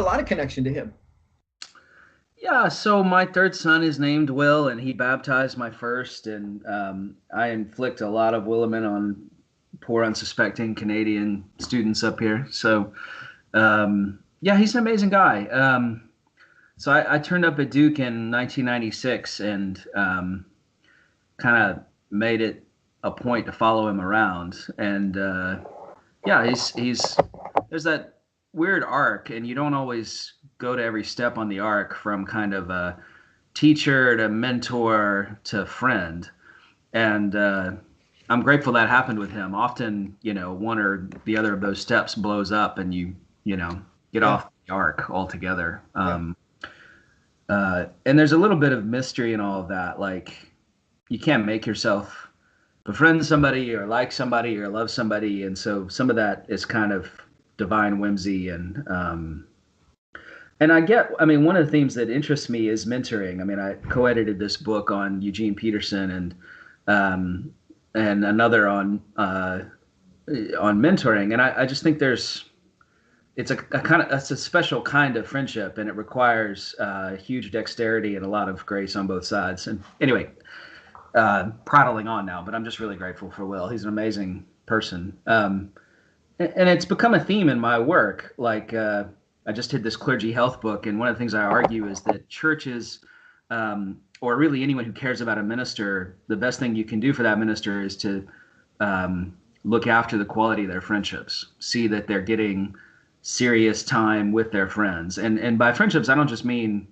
a lot of connection to him. Yeah, so my third son is named Will, and he baptized my first, and I inflict a lot of Williman on poor, unsuspecting Canadian students up here. So, yeah, he's an amazing guy. So I turned up at Duke in 1996 and kind of made it a point to follow him around. And yeah, he's there's that weird arc, and you don't always go to every step on the arc from kind of a teacher to mentor to friend. And I'm grateful that happened with him. Often, one or the other of those steps blows up, and you get Yeah. off the arc altogether. Yeah. And there's a little bit of mystery in all of that. Like, you can't make yourself befriend somebody or like somebody or love somebody, and so some of that is kind of divine whimsy. And I mean, one of the themes that interests me is mentoring. I mean, I co-edited this book on Eugene Peterson um, and another on mentoring, and I just think it's a special kind of friendship, and it requires huge dexterity and a lot of grace on both sides. And anyway, prattling on now, but I'm just really grateful for Will. He's an amazing person. And it's become a theme in my work. Like, I just did this clergy health book, and one of the things I argue is that churches, or really anyone who cares about a minister, the best thing you can do for that minister is to look after the quality of their friendships, see that they're getting serious time with their friends. And by friendships, I don't just mean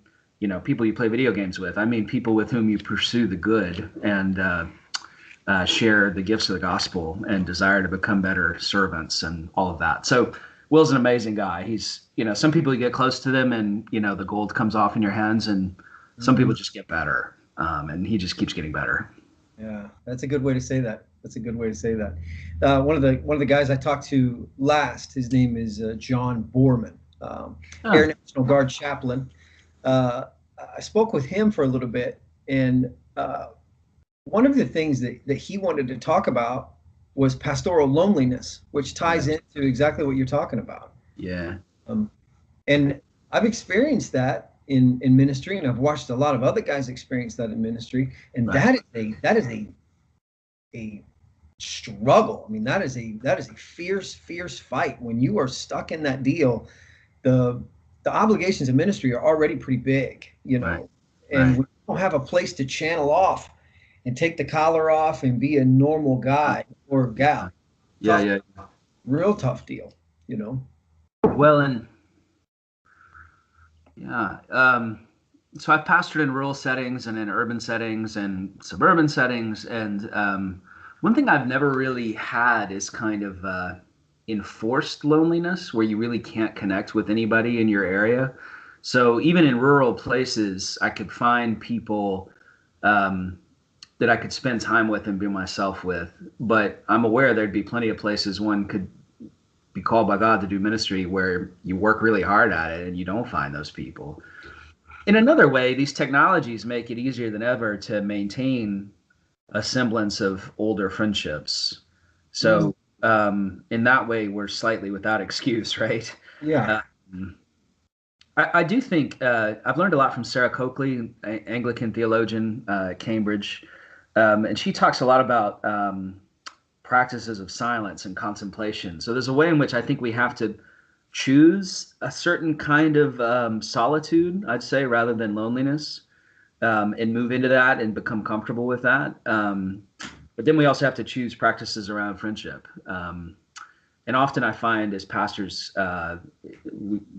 people you play video games with. I mean people with whom you pursue the good and share the gifts of the gospel and desire to become better servants and all of that. So Will's an amazing guy. He's, some people, you get close to them and, the gold comes off in your hands, and some people just get better. And he just keeps getting better. Yeah, that's a good way to say that. That's a good way to say that. One of the guys I talked to last, his name is John Borman, Air National Guard chaplain. I spoke with him for a little bit, and one of the things that he wanted to talk about was pastoral loneliness, which ties into exactly what you're talking about. Yeah. And I've experienced that in ministry, and I've watched a lot of other guys experience that in ministry, and Right. that is a struggle. I mean, that is a fierce fight. When you are stuck in that deal, the obligations of ministry are already pretty big, Right. and Right. we don't have a place to channel off and take the collar off and be a normal guy or gal. Yeah. Tough, Yeah. real tough deal. Well, and yeah. So I've pastored in rural settings and in urban settings and suburban settings. And one thing I've never really had is kind of enforced loneliness where you really can't connect with anybody in your area. So even in rural places, I could find people that I could spend time with and be myself with. But I'm aware there'd be plenty of places one could be called by God to do ministry where you work really hard at it and you don't find those people. In another way, these technologies make it easier than ever to maintain a semblance of older friendships. So, in that way, we're slightly without excuse, right? Yeah. Um, I do think I've learned a lot from Sarah Coakley, Anglican theologian, Cambridge, and she talks a lot about practices of silence and contemplation. So there's a way in which I think we have to choose a certain kind of solitude, I'd say, rather than loneliness, and move into that and become comfortable with that. But then we also have to choose practices around friendship. And often I find as pastors,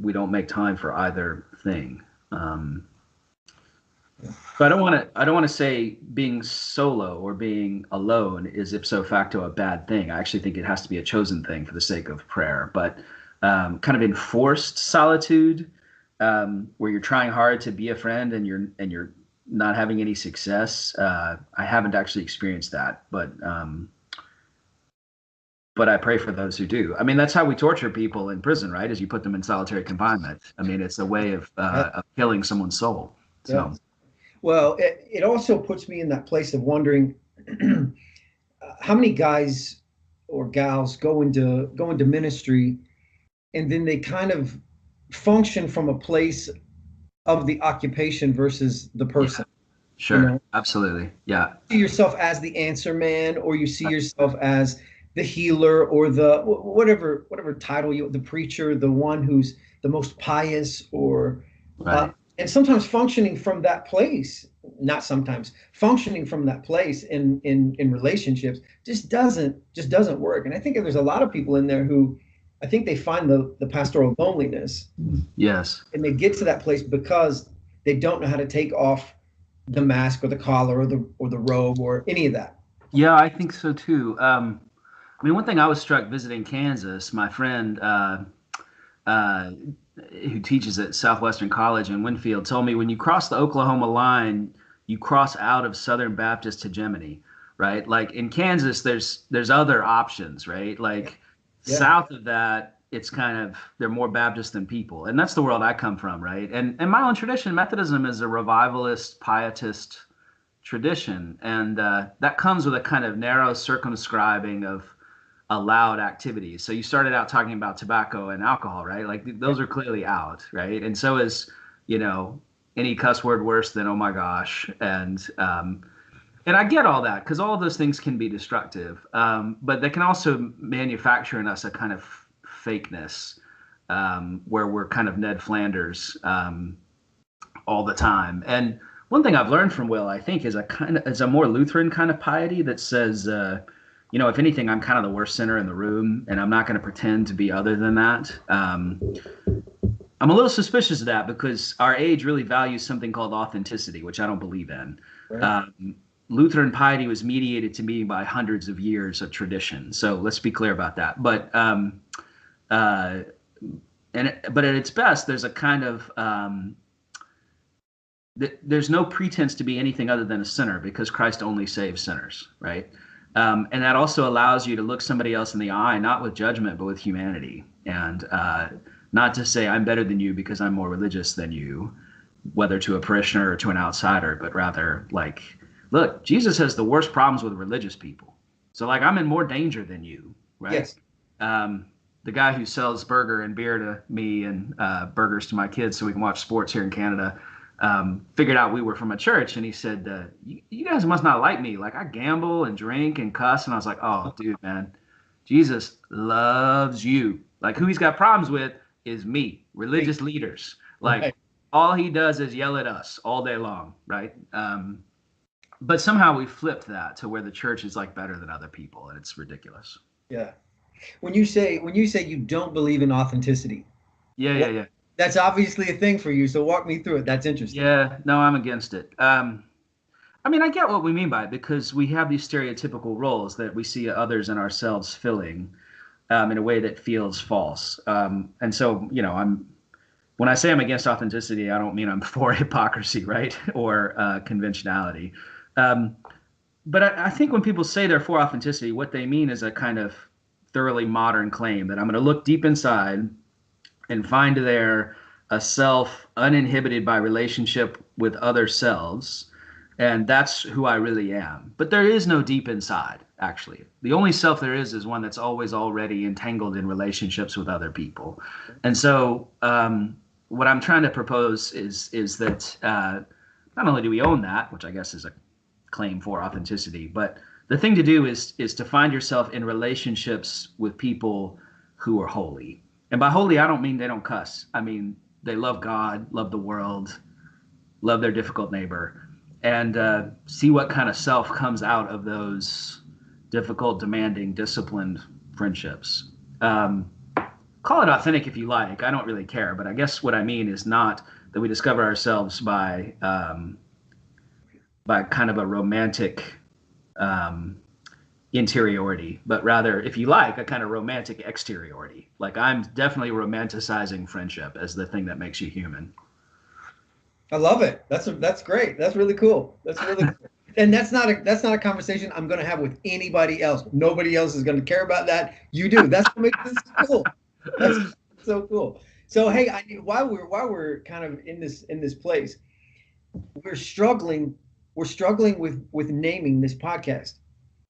we don't make time for either thing. But I don't want to say being solo or being alone is ipso facto a bad thing. I actually think it has to be a chosen thing for the sake of prayer. But kind of enforced solitude, where you're trying hard to be a friend and you're not having any success. I haven't actually experienced that, but I pray for those who do. I mean, that's how we torture people in prison, right? Is you put them in solitary confinement. I mean, it's a way of killing someone's soul. Yeah. So Well, it also puts me in that place of wondering how many guys or gals go into ministry, and then they kind of function from a place of the occupation versus the person. Sure. You know? Absolutely. Yeah. You see yourself as the answer man, or you see yourself as the healer, or the whatever title you, the preacher, the one who's the most pious, or Right. and sometimes functioning from that place, not sometimes functioning from that place in relationships just doesn't work. And I think there's a lot of people in there who I think they find the pastoral loneliness, Yes. and they get to that place because they don't know how to take off the mask or the collar or the robe or any of that. Yeah, I think so too. I mean, one thing I was struck visiting Kansas, my friend uh, who teaches at Southwestern College in Winfield told me when you cross the Oklahoma line, you cross out of Southern Baptist hegemony, right? Like in Kansas, there's other options, right? Like Yeah. south of that, it's kind of they're more Baptist than people, and that's the world I come from, right? And my own tradition, Methodism, is a revivalist, pietist tradition, and that comes with a kind of narrow circumscribing of allowed activities. So you started out talking about tobacco and alcohol, right? Like those are clearly out, right? And so is, you know, any cuss word worse than oh my gosh, and I get all that because all of those things can be destructive, but they can also manufacture in us a kind of fakeness where we're kind of Ned Flanders all the time. And one thing I've learned from Will, I think, is a more Lutheran kind of piety that says, if anything, I'm kind of the worst sinner in the room, and I'm not going to pretend to be other than that. I'm a little suspicious of that because our age really values something called authenticity, which I don't believe in. Right. Lutheran piety was mediated to me by hundreds of years of tradition. So let's be clear about that. But at its best, there's a kind of there's no pretense to be anything other than a sinner because Christ only saves sinners, right? And that also allows you to look somebody else in the eye, not with judgment, but with humanity, and not to say I'm better than you because I'm more religious than you, whether to a parishioner or to an outsider, but rather like, look, Jesus has the worst problems with religious people. So like I'm in more danger than you, right? Yes. The guy who sells burger and beer to me and burgers to my kids so we can watch sports here in Canada, figured out we were from a church, and he said, you guys must not like me. Like I gamble and drink and cuss. And I was like, oh, dude, man, Jesus loves you. Like who he's got problems with is me, religious leaders. Like Right. all he does is yell at us all day long, right? But somehow we flipped that to where the church is like better than other people, and it's ridiculous. Yeah. When you say you don't believe in authenticity, Yeah. that's obviously a thing for you. So walk me through it. That's interesting. Yeah, no, I'm against it. I mean, I get what we mean by it because we have these stereotypical roles that we see others and ourselves filling in a way that feels false. And so, when I say I'm against authenticity, I don't mean I'm for hypocrisy, right? Or conventionality. But I think when people say they're for authenticity, what they mean is a kind of thoroughly modern claim that I'm going to look deep inside and find there a self uninhibited by relationship with other selves. And that's who I really am. But there is no deep inside, actually. The only self there is one that's always already entangled in relationships with other people. And so what I'm trying to propose is that not only do we own that, which I guess is a claim for authenticity, but the thing to do is to find yourself in relationships with people who are holy. And by holy, I don't mean they don't cuss. I mean, they love God, love the world, love their difficult neighbor, and see what kind of self comes out of those difficult, demanding, disciplined friendships. Call it authentic if you like. I don't really care. But I guess what I mean is not that we discover ourselves by kind of a romantic interiority, but rather, if you like, a kind of romantic exteriority. Like I'm definitely romanticizing friendship as the thing that makes you human. I love it. That's great. That's really cool. That's really cool. And that's not a conversation I'm going to have with anybody else. Nobody else is going to care about that. You do. That's what makes this cool. That's so cool. So hey, while we're kind of in this place, we're struggling with naming this podcast.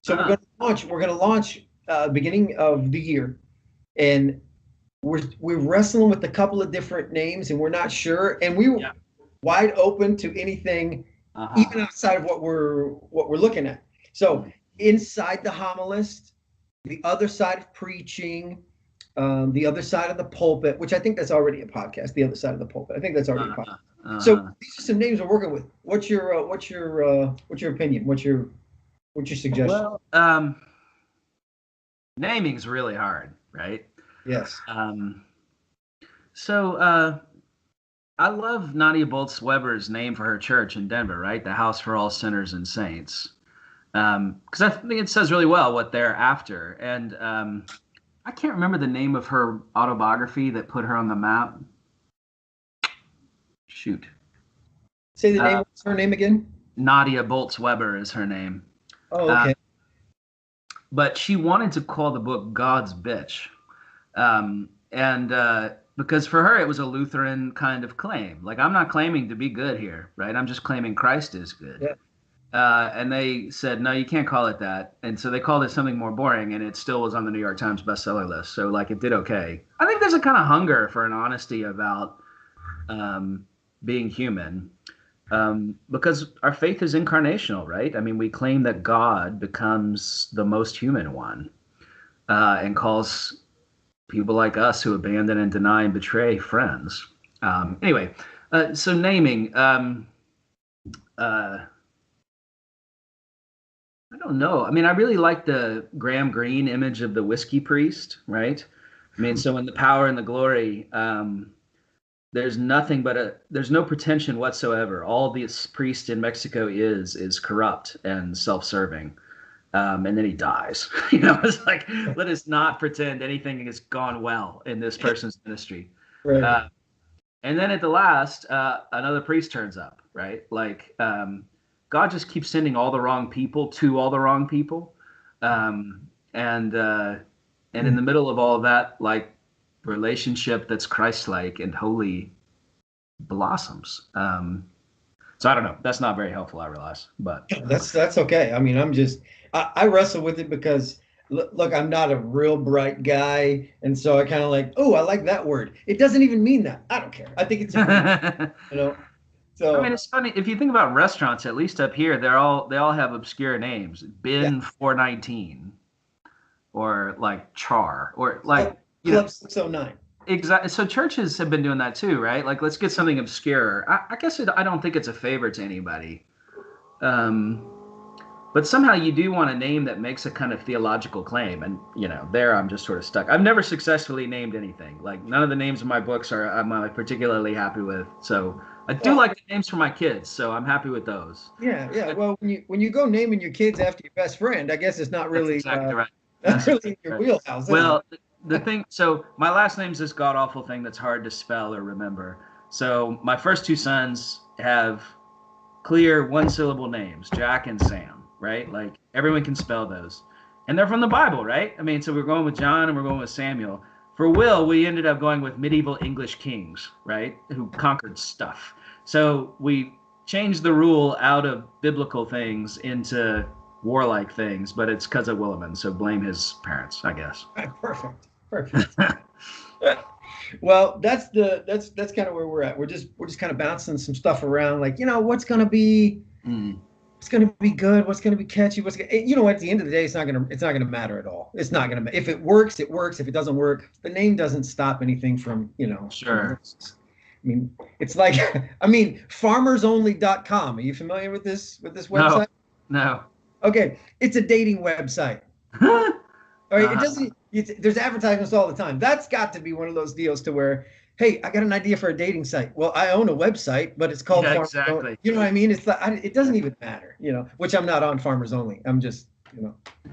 So we're going to launch beginning of the year, and we're wrestling with a couple of different names, and we're not sure, and we were wide open to anything, even outside of what we're looking at. So inside the homilist, the other side of preaching, the other side of the pulpit, which I think that's already a podcast. The other side of the pulpit, I think that's already a podcast. So these are some names we're working with. What's your opinion? What's your suggestion? Well, naming's really hard, right? Yes. So I love Nadia Bolz-Weber's name for her church in Denver, right? The House for All Sinners and Saints. Because I think it says really well what they're after. And I can't remember the name of her autobiography that put her on the map. Shoot. Say the name. What's her name again? Nadia Bolz-Weber is her name. Oh, okay. But she wanted to call the book God's Bitch. Because for her, it was a Lutheran kind of claim. Like, I'm not claiming to be good here, right? I'm just claiming Christ is good. Yeah. And they said, no, you can't call it that. And so they called it something more boring, and it still was on the New York Times bestseller list. So, like, it did okay. I think there's a kind of hunger for an honesty about being human. Because our faith is incarnational, right? I mean, we claim that God becomes the most human one and calls people like us who abandon and deny and betray friends. Anyway, so naming, I don't know. I mean, I really like the Graham Greene image of the whiskey priest, right? I mean, so in The Power and the Glory, there's nothing but there's no pretension whatsoever. All this priest in Mexico is corrupt and self-serving. And then he dies. It's like, let us not pretend anything has gone well in this person's ministry. Right. And then at the last, another priest turns up, right? Like, God just keeps sending all the wrong people to all the wrong people. And in the middle of all of that, like, relationship that's Christ-like and holy blossoms. So I don't know. That's not very helpful, I realize. But that's okay. I mean, I wrestle with it because look, I'm not a real bright guy, and so I kind of like, oh, I like that word. It doesn't even mean that. I don't care. I think it's So I mean, it's funny if you think about restaurants. At least up here, they all have obscure names. Bin 419, or like Char, or like Club 609. Exactly. So churches have been doing that too, right? Like, let's get something obscure. I guess I don't think it's a favor to anybody. But somehow you do want a name that makes a kind of theological claim. And, there I'm just sort of stuck. I've never successfully named anything. Like, none of the names of my books I'm particularly happy with. So I do like the names for my kids. So I'm happy with those. Yeah. Well, when you go naming your kids after your best friend, I guess it's not really, exactly right. That's really in your wheelhouse. Well, the thing, so my last name's this god awful thing that's hard to spell or remember. So my first two sons have clear one syllable names, Jack and Sam, right? Like, everyone can spell those. And they're from the Bible, right? I mean, so we're going with John and we're going with Samuel. For Will, we ended up going with medieval English kings, right? Who conquered stuff. So we changed the rule out of biblical things into warlike things, but it's because of Williman, so blame his parents, I guess. Perfect. Well, that's kind of where we're at. We're just kind of bouncing some stuff around, like, what's going to be what's going to be good, what's going to be catchy, at the end of the day, it's not going to matter at all. It's not going to, if it works, it works. If it doesn't work, the name doesn't stop anything from, Sure. I mean, it's like, farmersonly.com. Are you familiar with this website? No. Okay, it's a dating website. All right, it doesn't. There's advertisements all the time. That's got to be one of those deals to where, hey, I got an idea for a dating site. Well, I own a website, but it's called Farmers exactly. Only. You know what I mean? It's like, it doesn't even matter. Which I'm not on Farmers Only. I'm just,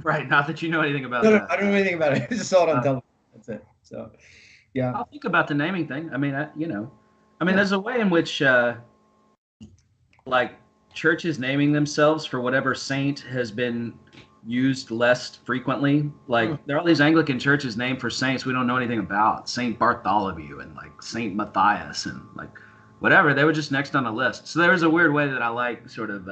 Right. Not that you know anything about that. No, I don't know anything about it. I just saw it on television. That's it. So, yeah. I'll think about the naming thing. I mean, there's a way in which, like, churches naming themselves for whatever saint has been used less frequently. Like, there are all these Anglican churches named for saints we don't know anything about. Saint Bartholomew and like Saint Matthias and like whatever. They were just next on the list. So there was a weird way that I like sort of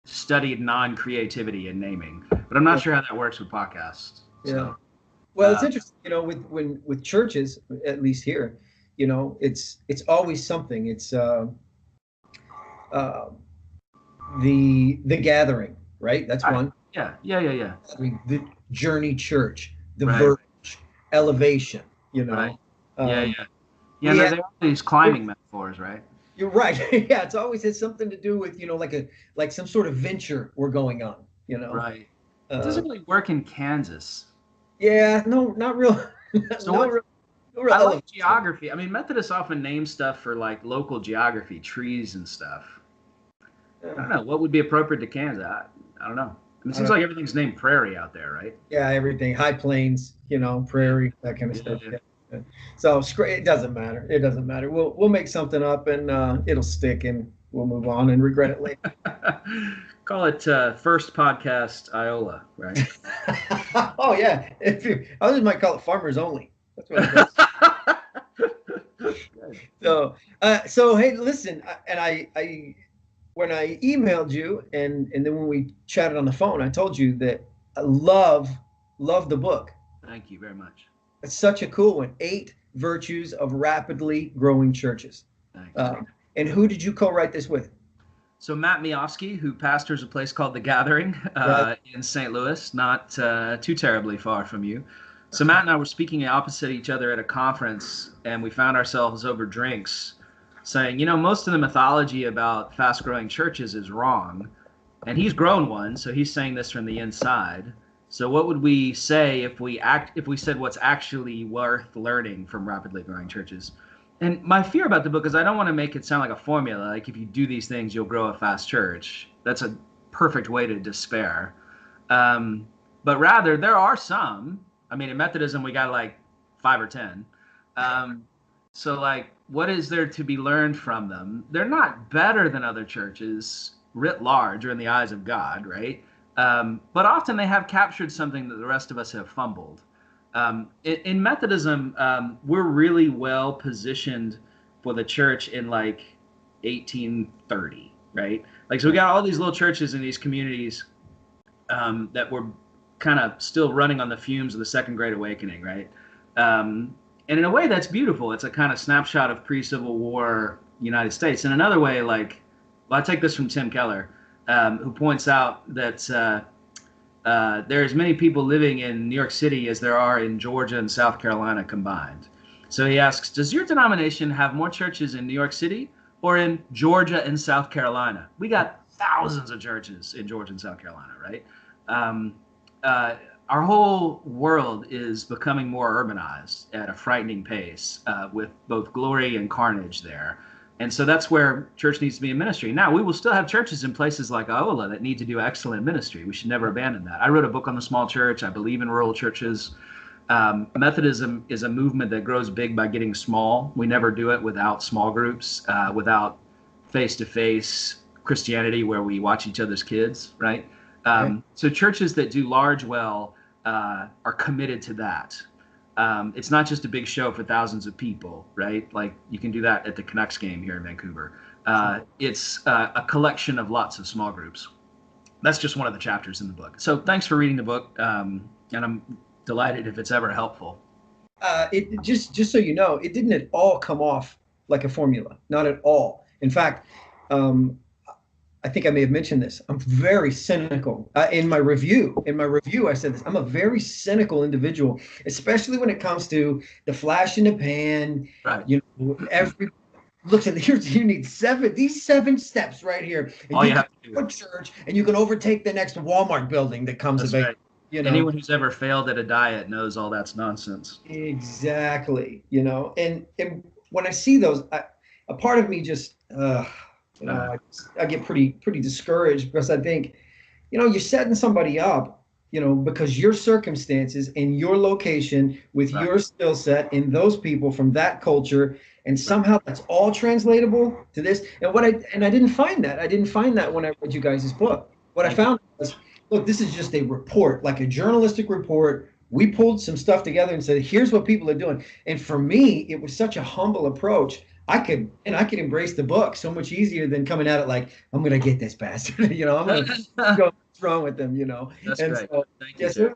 studied non-creativity in naming, but I'm not sure how that works with podcasts. So. Well, it's interesting, with churches, at least here, it's always something. It's uh, the gathering, right? That's one. Yeah. The Journey Church, the Right. Verge, Elevation. Right. Yeah. Um, Yeah. we There have. are these climbing metaphors, right? You're right. Yeah, it's always has something to do with like some sort of venture we're going on. Right. It Uh, doesn't really work in Kansas. yeah, no, not real, So no what? real, no real I like elevation. geography. I mean, Methodists often name stuff for like local geography, trees and stuff. I Yeah, don't know what would be appropriate to Kansas. I don't know. I mean, it I seems don't- like everything's named prairie out there, right? yeah, everything, high plains, Yeah. prairie, that kind of Yeah. stuff. Yeah. Yeah. So it doesn't matter. It doesn't matter. We'll make something up and it'll stick and we'll move on and regret it later. Call it First Podcast Iola, right? Oh yeah, others might call it farmers only. That's what it does. Good. So hey, listen, and I when I emailed you and then when we chatted on the phone, I told you that I love the book. Thank you very much. It's such a cool one. 8 Virtues of Rapidly Growing Churches. Thanks. And who did you co-write this with? So Matt Miofsky, who pastors a place called The Gathering in St. Louis, not too terribly far from you. So Matt and I were speaking opposite each other at a conference, and we found ourselves over drinks saying, most of the mythology about fast-growing churches is wrong. And he's grown one, so he's saying this from the inside. So what would we say if we said what's actually worth learning from rapidly growing churches? And my fear about the book is I don't want to make it sound like a formula, like if you do these things, you'll grow a fast church. That's a perfect way to despair. But rather, there are some. I mean, in Methodism, we got like 5 or 10. So like, what is there to be learned from them? They're not better than other churches writ large or in the eyes of God, right? But often they have captured something that the rest of us have fumbled. In Methodism, we're really well positioned for the church in like 1830, right? Like, so we got all these little churches in these communities that were kind of still running on the fumes of the Second Great Awakening, right? And in a way, that's beautiful. It's a kind of snapshot of pre-Civil War United States. In another way, like, well, I take this from Tim Keller, who points out that there's many people living in New York City as there are in Georgia and South Carolina combined. So he asks, does your denomination have more churches in New York City or in Georgia and South Carolina? We got thousands of churches in Georgia and South Carolina, right? Our whole world is becoming more urbanized at a frightening pace with both glory and carnage there. And so that's where church needs to be in ministry. Now, we will still have churches in places like Iola that need to do excellent ministry. We should never abandon that. I wrote a book on the small church. I believe in rural churches. Methodism is a movement that grows big by getting small. We never do it without small groups, without face-to-face Christianity where we watch each other's kids, right? So churches that do large well are committed to that. It's not just a big show for thousands of people, right? Like you can do that at the Canucks game here in Vancouver. It's a collection of lots of small groups. That's just one of the chapters in the book. So thanks for reading the book, and I'm delighted if it's ever helpful. It just so you know, it didn't at all come off like a formula, not at all. In fact, I think I may have mentioned this. I'm very cynical. In my review, I said this. I'm a very cynical individual, especially when it comes to the flash in the pan. Right. Every looks at you need these 7 steps right here. And all you have to do. A church, and you can overtake the next Walmart building that comes available. Right. Anyone who's ever failed at a diet knows all that's nonsense. Exactly. And when I see those, a part of me just. I get pretty discouraged because I think, you're setting somebody up, because your circumstances and your location with your skill set and those people from that culture, and somehow that's all translatable to this. And I didn't find that. I didn't find that when I read you guys' book. What I found was, look, this is just a report, like a journalistic report. We pulled some stuff together and said, here's what people are doing. And for me, it was such a humble approach. I could embrace the book so much easier than coming at it like, I'm going to get this bastard. I'm going to go what's wrong with them, you know? That's And great. so, Thank you, yes, sir.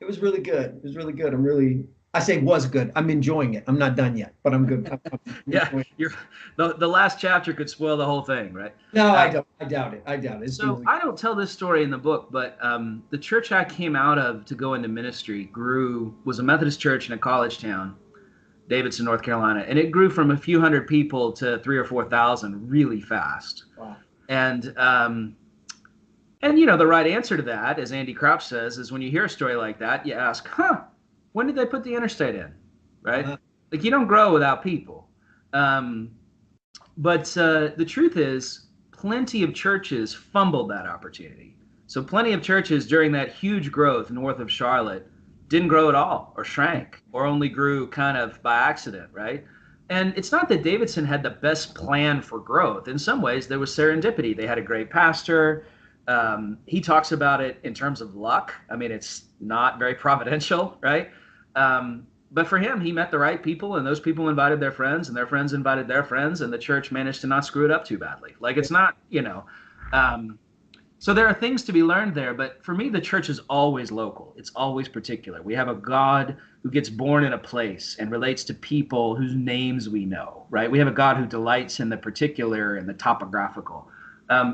it was really good. It was really good. I say was good. I'm enjoying it. I'm not done yet, but I'm good. I'm Yeah, enjoying it. you're the last chapter could spoil the whole thing, right? No, I Uh, don't. I doubt it. I doubt it. It's been so really I don't tell this story in the book, but the church I came out of to go into ministry was a Methodist church in a college town, Davidson, North Carolina, and it grew from a few hundred people to 3,000 or 4,000 really fast. wow. And and you know, the right answer to that, as Andy Crouch says, is when you hear a story like that, you ask, huh, when did they put the interstate in? Right? Uh, Like you don't grow without people. Um, but the truth is, plenty of churches fumbled that opportunity. So plenty of churches during that huge growth north of Charlotte didn't grow at all, or shrank, or only grew kind of by accident, right? And it's not that Davidson had the best plan for growth. In some ways, there was serendipity. They had a great pastor. He talks about it in terms of luck. I mean, it's not very providential, right? But for him, he met the right people, and those people invited their friends, and their friends invited their friends, and the church managed to not screw it up too badly. Like it's not, you know. So there are things to be learned there, but for me, the church is always local. It's always particular. We have a God who gets born in a place and relates to people whose names we know, right? We have a God who delights in the particular and the topographical.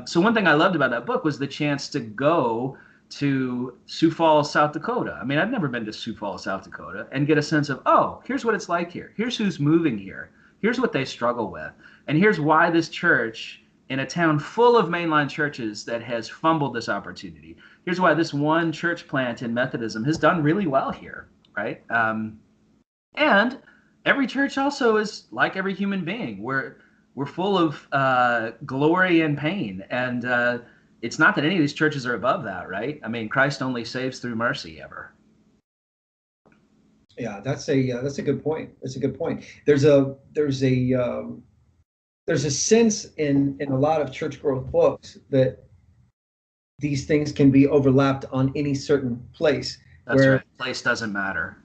So one thing I loved about that book was the chance to go to Sioux Falls, South Dakota. I mean, I've never been to Sioux Falls, South Dakota, and get a sense of, oh, here's what it's like here. Here's who's moving here. Here's what they struggle with. And here's why this church in a town full of mainline churches that has fumbled this opportunity. Here's why this one church plant in Methodism has done really well here, right? And every church also is like every human being. We're full of glory and pain, and it's not that any of these churches are above that, right? I mean, Christ only saves through mercy ever. Yeah, that's a good point. That's a good point. There's a sense in a lot of church growth books that these things can be overlapped on any certain place. That's Where, right. Place doesn't matter.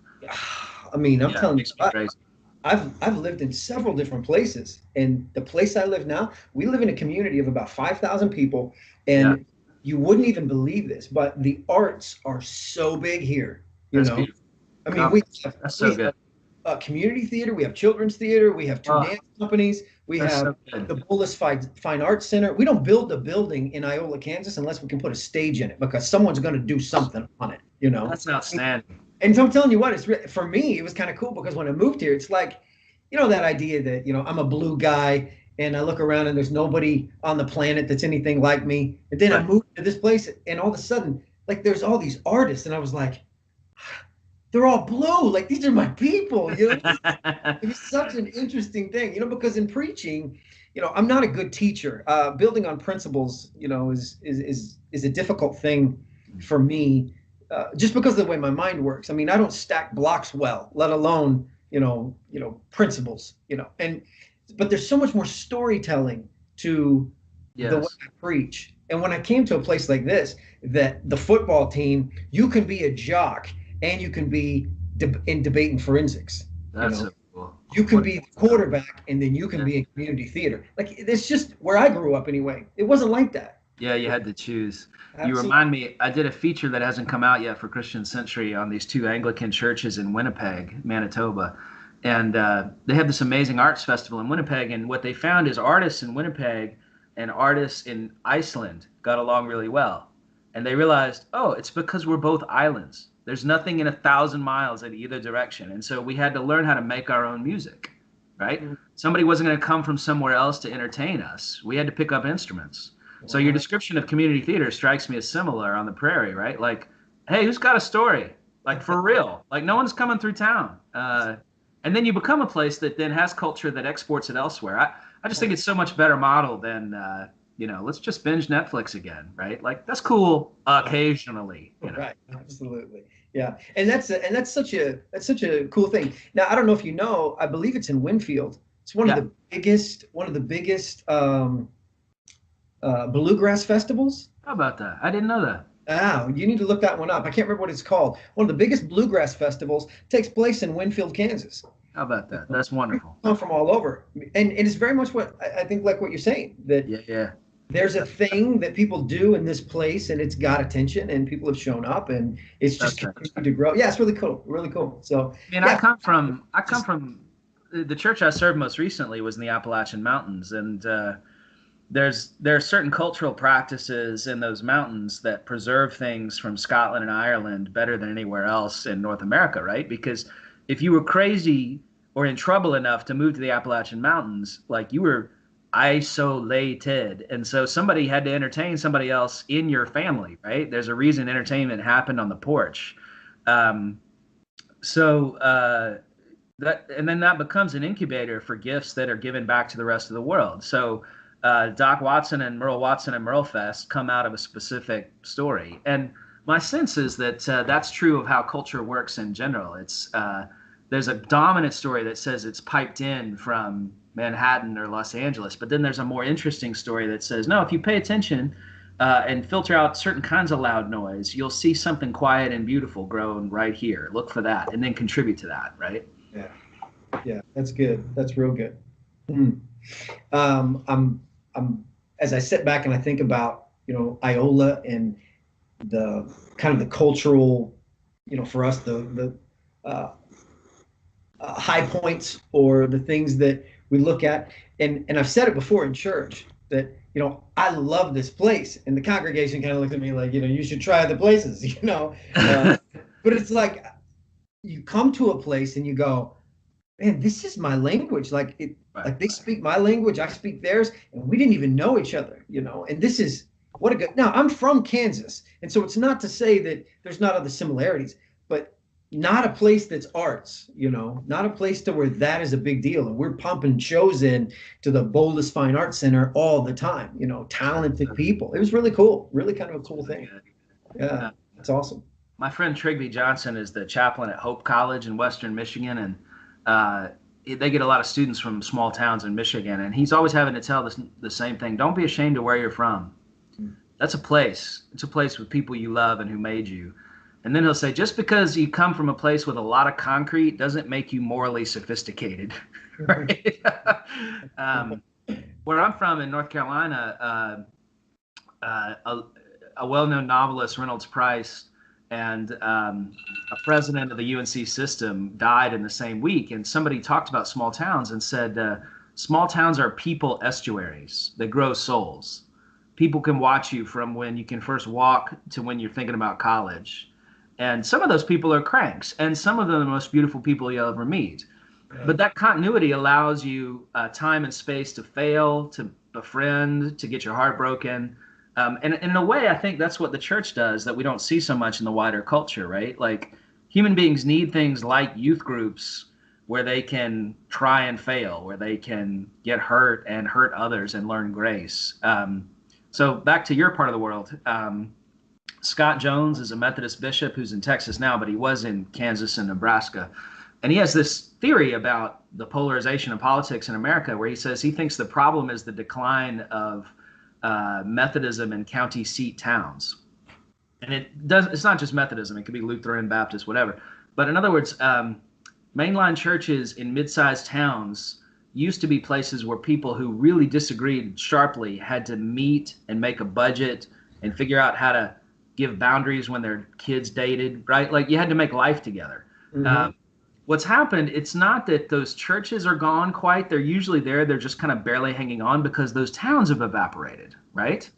I mean, I'm Yeah, it telling you, makes me crazy. I've lived in several different places, and the place I live now, we live in a community of about 5,000 people, Yeah, and you wouldn't even believe this, but the arts are so big here. You that's know, beautiful. I mean, Oh, that's so we good. have community theater, we have children's theater, we have two Oh, dance companies, we that's have so good. the Bullis Fine Arts Center. We don't build a building in Iola, Kansas, unless we can put a stage in it because someone's going to do something on it. You know, That's outstanding. and so I'm telling you what, for me, it was kind of cool because when I moved here, it's like, that idea that, I'm a blue guy and I look around and there's nobody on the planet that's anything like me. And then I Right. moved to this place and all of a sudden, like there's all these artists and I was like, they're all blue. Like these are my people, It was such an interesting thing, because in preaching, I'm not a good teacher. Building on principles, is a difficult thing for me, just because of the way my mind works. I mean, I don't stack blocks well, let alone principles. But there's so much more storytelling to the way Yes, I preach. And when I came to a place like this, that the football team, you can be a jock and you can be in debate and forensics. You that's know, so cool. you can What? be the quarterback and then you can Yeah. be in community theater. Like it's just where I grew up anyway. It wasn't like that. Yeah, you had to choose. You Absolutely. remind me, I did a feature that hasn't come out yet for Christian Century on these two Anglican churches in Winnipeg, Manitoba. And they have this amazing arts festival in Winnipeg. And what they found is artists in Winnipeg and artists in Iceland got along really well. And they realized, oh, it's because we're both islands. There's nothing in 1,000 miles in either direction. And so we had to learn how to make our own music, right? Mhm. Somebody wasn't going to come from somewhere else to entertain us. We had to pick up instruments. So your Wow. description of community theater strikes me as similar on the prairie, right? Like, hey, who's got a story? Like for real? Like no one's coming through town. And then you become a place that then has culture that exports it elsewhere. I just think it's so much better model than let's just binge Netflix again, right? Like that's cool occasionally. Right. Absolutely. Yeah. And that's such a cool thing. Now, I don't know if you know, I believe it's in Winfield. It's one of Yeah. the biggest bluegrass festivals. How about that? I didn't know that. You need to look that one up. I can't remember what it's called. One of the biggest bluegrass festivals takes place in Winfield, Kansas. How about that? That's wonderful. Come from all over, and it's very much what I think, like what you're saying, that Yeah, yeah. there's a thing that people do in this place, and it's got attention, and people have shown up, and it's just That's right. continued to grow. Yeah, it's really cool, really cool. So I mean, yeah, I come from the church I served most recently was in the Appalachian Mountains, and there are certain cultural practices in those mountains that preserve things from Scotland and Ireland better than anywhere else in North America, right? Because if you were crazy or in trouble enough to move to the Appalachian Mountains, like you were isolated, and so somebody had to entertain somebody else in your family, right? There's a reason entertainment happened on the porch. Um, so that, and then that becomes an incubator for gifts that are given back to the rest of the world. So Doc Watson and Merle Fest come out of a specific story, and my sense is that that's true of how culture works in general. It's there's a dominant story that says it's piped in from Manhattan or Los Angeles, but then there's a more interesting story that says no, if you pay attention and filter out certain kinds of loud noise, you'll see something quiet and beautiful growing right here. Look for that, and then contribute to that, right? yeah, yeah. That's good. That's real good. Mm. I'm as I sit back and I think about Iola and the kind of the cultural, for us the uh, high points or the things that we look at, and I've said it before in church that I love this place, and the congregation kind of looks at me like you should try other places, but it's like you come to a place and you go, man, this is my language. Like it, Right. like they speak my language, I speak theirs, and we didn't even know each other, And this is what a good. Now I'm from Kansas, and so it's not to say that there's not other similarities, but not a place that's arts, not a place to where that is a big deal, and we're pumping shows in to the Boldest Fine Arts Center all the time. Talented people. It was really cool, really kind of a cool thing. Yeah, it's awesome. My friend Trigby Johnson is the chaplain at Hope College in Western Michigan, and they get a lot of students from small towns in Michigan, and he's always having to tell the same thing. Don't be ashamed of where you're from. That's a place. It's a place with people you love and who made you. And then he'll say, just because you come from a place with a lot of concrete doesn't make you morally sophisticated. Right? Where I'm from in North Carolina, a well-known novelist, Reynolds Price, and a president of the UNC system died in the same week. And somebody talked about small towns and said, small towns are people estuaries. They grow souls. People can watch you from when you can first walk to when you're thinking about college. And some of those people are cranks, and some of them are the most beautiful people you'll ever meet. But that continuity allows you time and space to fail, to befriend, to get your heart broken. And in a way, I think that's what the church does that we don't see so much in the wider culture, right? Like human beings need things like youth groups where they can try and fail, where they can get hurt and hurt others and learn grace. So back to your part of the world. Scott Jones is a Methodist bishop who's in Texas now, but he was in Kansas and Nebraska. And he has this theory about the polarization of politics in America where he says he thinks the problem is the decline of Methodism in county seat towns. And it's not just Methodism. It could be Lutheran, Baptist, whatever. But in other words, mainline churches in mid-sized towns used to be places where people who really disagreed sharply had to meet and make a budget and figure out how to give boundaries when their kids dated, right? Like you had to make life together. Mm-hmm. What's happened, it's not that those churches are gone quite. They're usually there. They're just kind of barely hanging on because those towns have evaporated, right?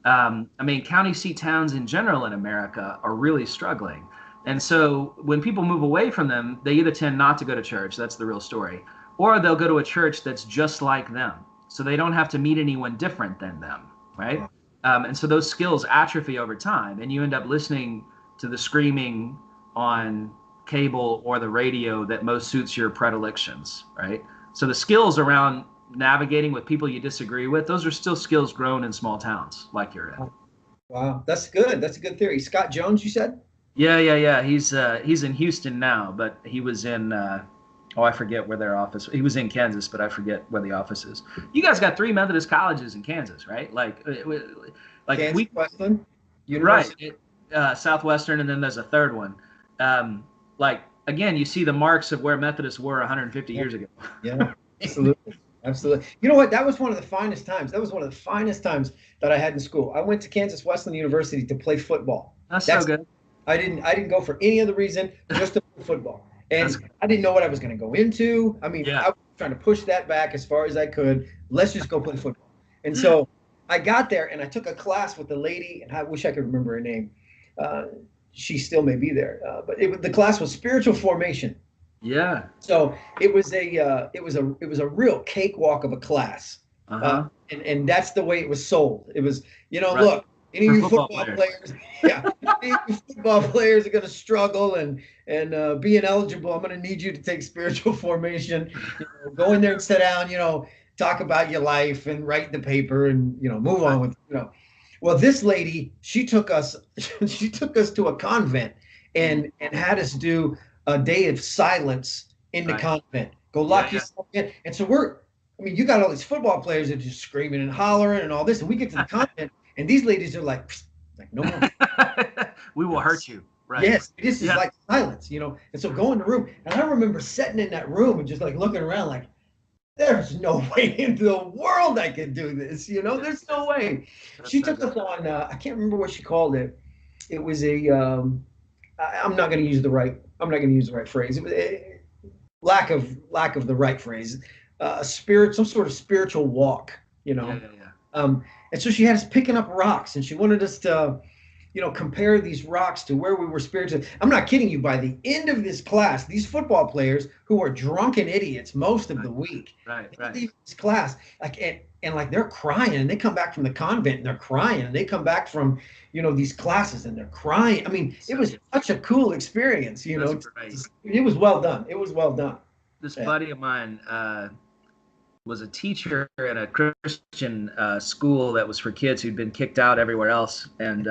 I mean, county seat towns in general in America are really struggling. And so when people move away from them, they either tend not to go to church, that's the real story, or they'll go to a church that's just like them. So they don't have to meet anyone different than them, right? And so those skills atrophy over time, and you end up listening to the screaming on cable or the radio that most suits your predilections, right? So the skills around navigating with people you disagree with, those are still skills grown in small towns like you're in. Wow, that's good. That's a good theory. Scott Jones, you said? Yeah. He's in Houston now, but he was in I forget where their office. He was in Kansas, but I forget where the office is. You guys got 3 Methodist colleges in Kansas, right? Like Kansas Western University. Right? Southwestern, and then there's a third one. Again, you see the marks of where Methodists were 150 years ago. Yeah, absolutely. Absolutely. You know what? That was one of the finest times. That was one of the finest times that I had in school. I went to Kansas Wesleyan University to play football. That's so That's good. I didn't go for any other reason, just to play football. That's And I didn't know what I was going to go into. I mean, yeah. I was trying to push that back as far as I could. Let's just go play football. And so I got there and I took a class with a lady, and I wish I could remember her name. Uh, she still may be there, but the class was spiritual formation. Yeah. So it was a real cakewalk of a class, Uh-huh. and that's the way it was sold. It was, Right. look, any For of you football football players. players, yeah, any of you football players are going to struggle and be ineligible. I'm going to need you to take spiritual formation. Go in there and sit down. Talk about your life and write the paper and move on with. Well, this lady, she took us she took us to a convent and had us do a day of silence in the Right. convent. Go Yeah, lock yeah. yourself in. And so you got all these football players that are just screaming and hollering and all this, and we get to the convent, and these ladies are like no more. We will hurt you. Right. Yes, this is Yeah. like silence. And so go in the room, and I remember sitting in that room and just like looking around, like there's no way in the world I could do this. There's no way. That's She so took good. us on. I can't remember what she called it. It was a. I'm not going to use the right. I'm not going to use the right phrase. It was lack of the right phrase. Some sort of spiritual walk. Yeah, yeah, yeah. And so she had us picking up rocks, and she wanted us to, compare these rocks to where we were spiritually. I'm not kidding you. By the end of this class, these football players who are drunken idiots most of the week, Right, they right. leave this class like and like they're crying, and they come back from the convent and they're crying, and they come back from these classes and they're crying. I mean, it was such a cool experience. That's great. It was well done. It was well done. This Yeah. buddy of mine was a teacher at a Christian school that was for kids who'd been kicked out everywhere else. And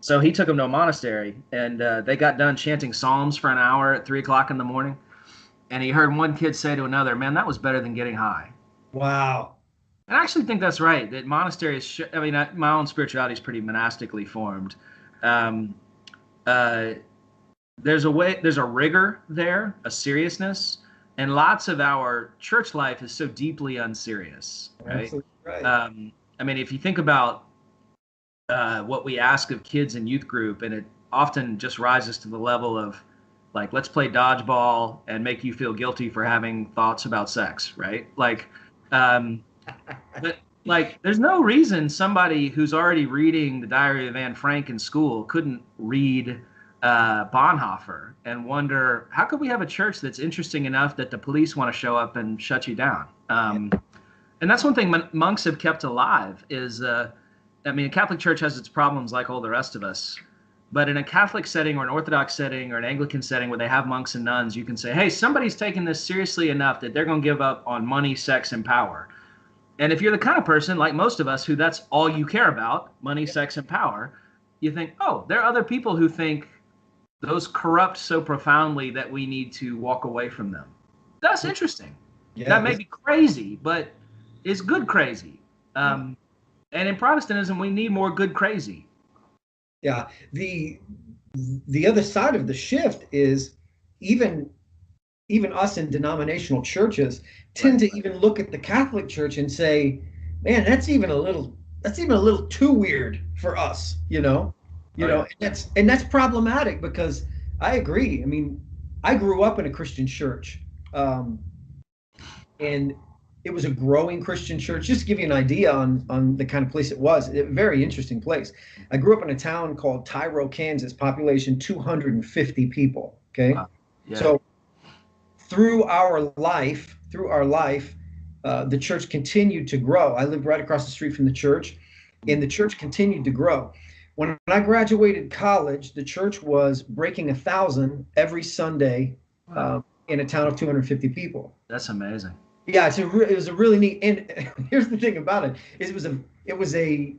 so he took them to a monastery, and they got done chanting psalms for an hour at 3 o'clock in the morning. And he heard one kid say to another, "Man, that was better than getting high." Wow. And I actually think that's right. That monasteries, my own spirituality is pretty monastically formed. Um, there's a rigor there, a seriousness, and lots of our church life is so deeply unserious, right? Absolutely right. If you think about what we ask of kids in youth group, and it often just rises to the level of like, let's play dodgeball and make you feel guilty for having thoughts about sex, right? But there's no reason somebody who's already reading the Diary of Anne Frank in school couldn't read Bonhoeffer and wonder, how could we have a church that's interesting enough that the police want to show up and shut you down? And that's one thing monks have kept alive is, a Catholic Church has its problems like all the rest of us. But in a Catholic setting or an Orthodox setting or an Anglican setting where they have monks and nuns, you can say, hey, somebody's taking this seriously enough that they're going to give up on money, sex, and power. And if you're the kind of person, like most of us, who that's all you care about, money, sex, and power, you think, oh, there are other people who think those corrupt so profoundly that we need to walk away from them. That's interesting. Yeah, that may be crazy, but it's good crazy. And in Protestantism, we need more good crazy. Yeah. The other side of the shift is even us in denominational churches tend to even look at the Catholic Church and say, man, that's even a little too weird for us, and that's problematic because I agree. I mean, I grew up in a Christian church, and it was a growing Christian church. Just to give you an idea on the kind of place it was, a very interesting place. I grew up in a town called Tyro, Kansas, population 250 people. Okay. Wow. Yeah. So through our life, the church continued to grow. I lived right across the street from the church, and the church continued to grow. When I graduated college, the church was breaking 1,000 every Sunday in a town of 250 people. That's amazing. Yeah, it was a really neat. And here's the thing about it: is it was a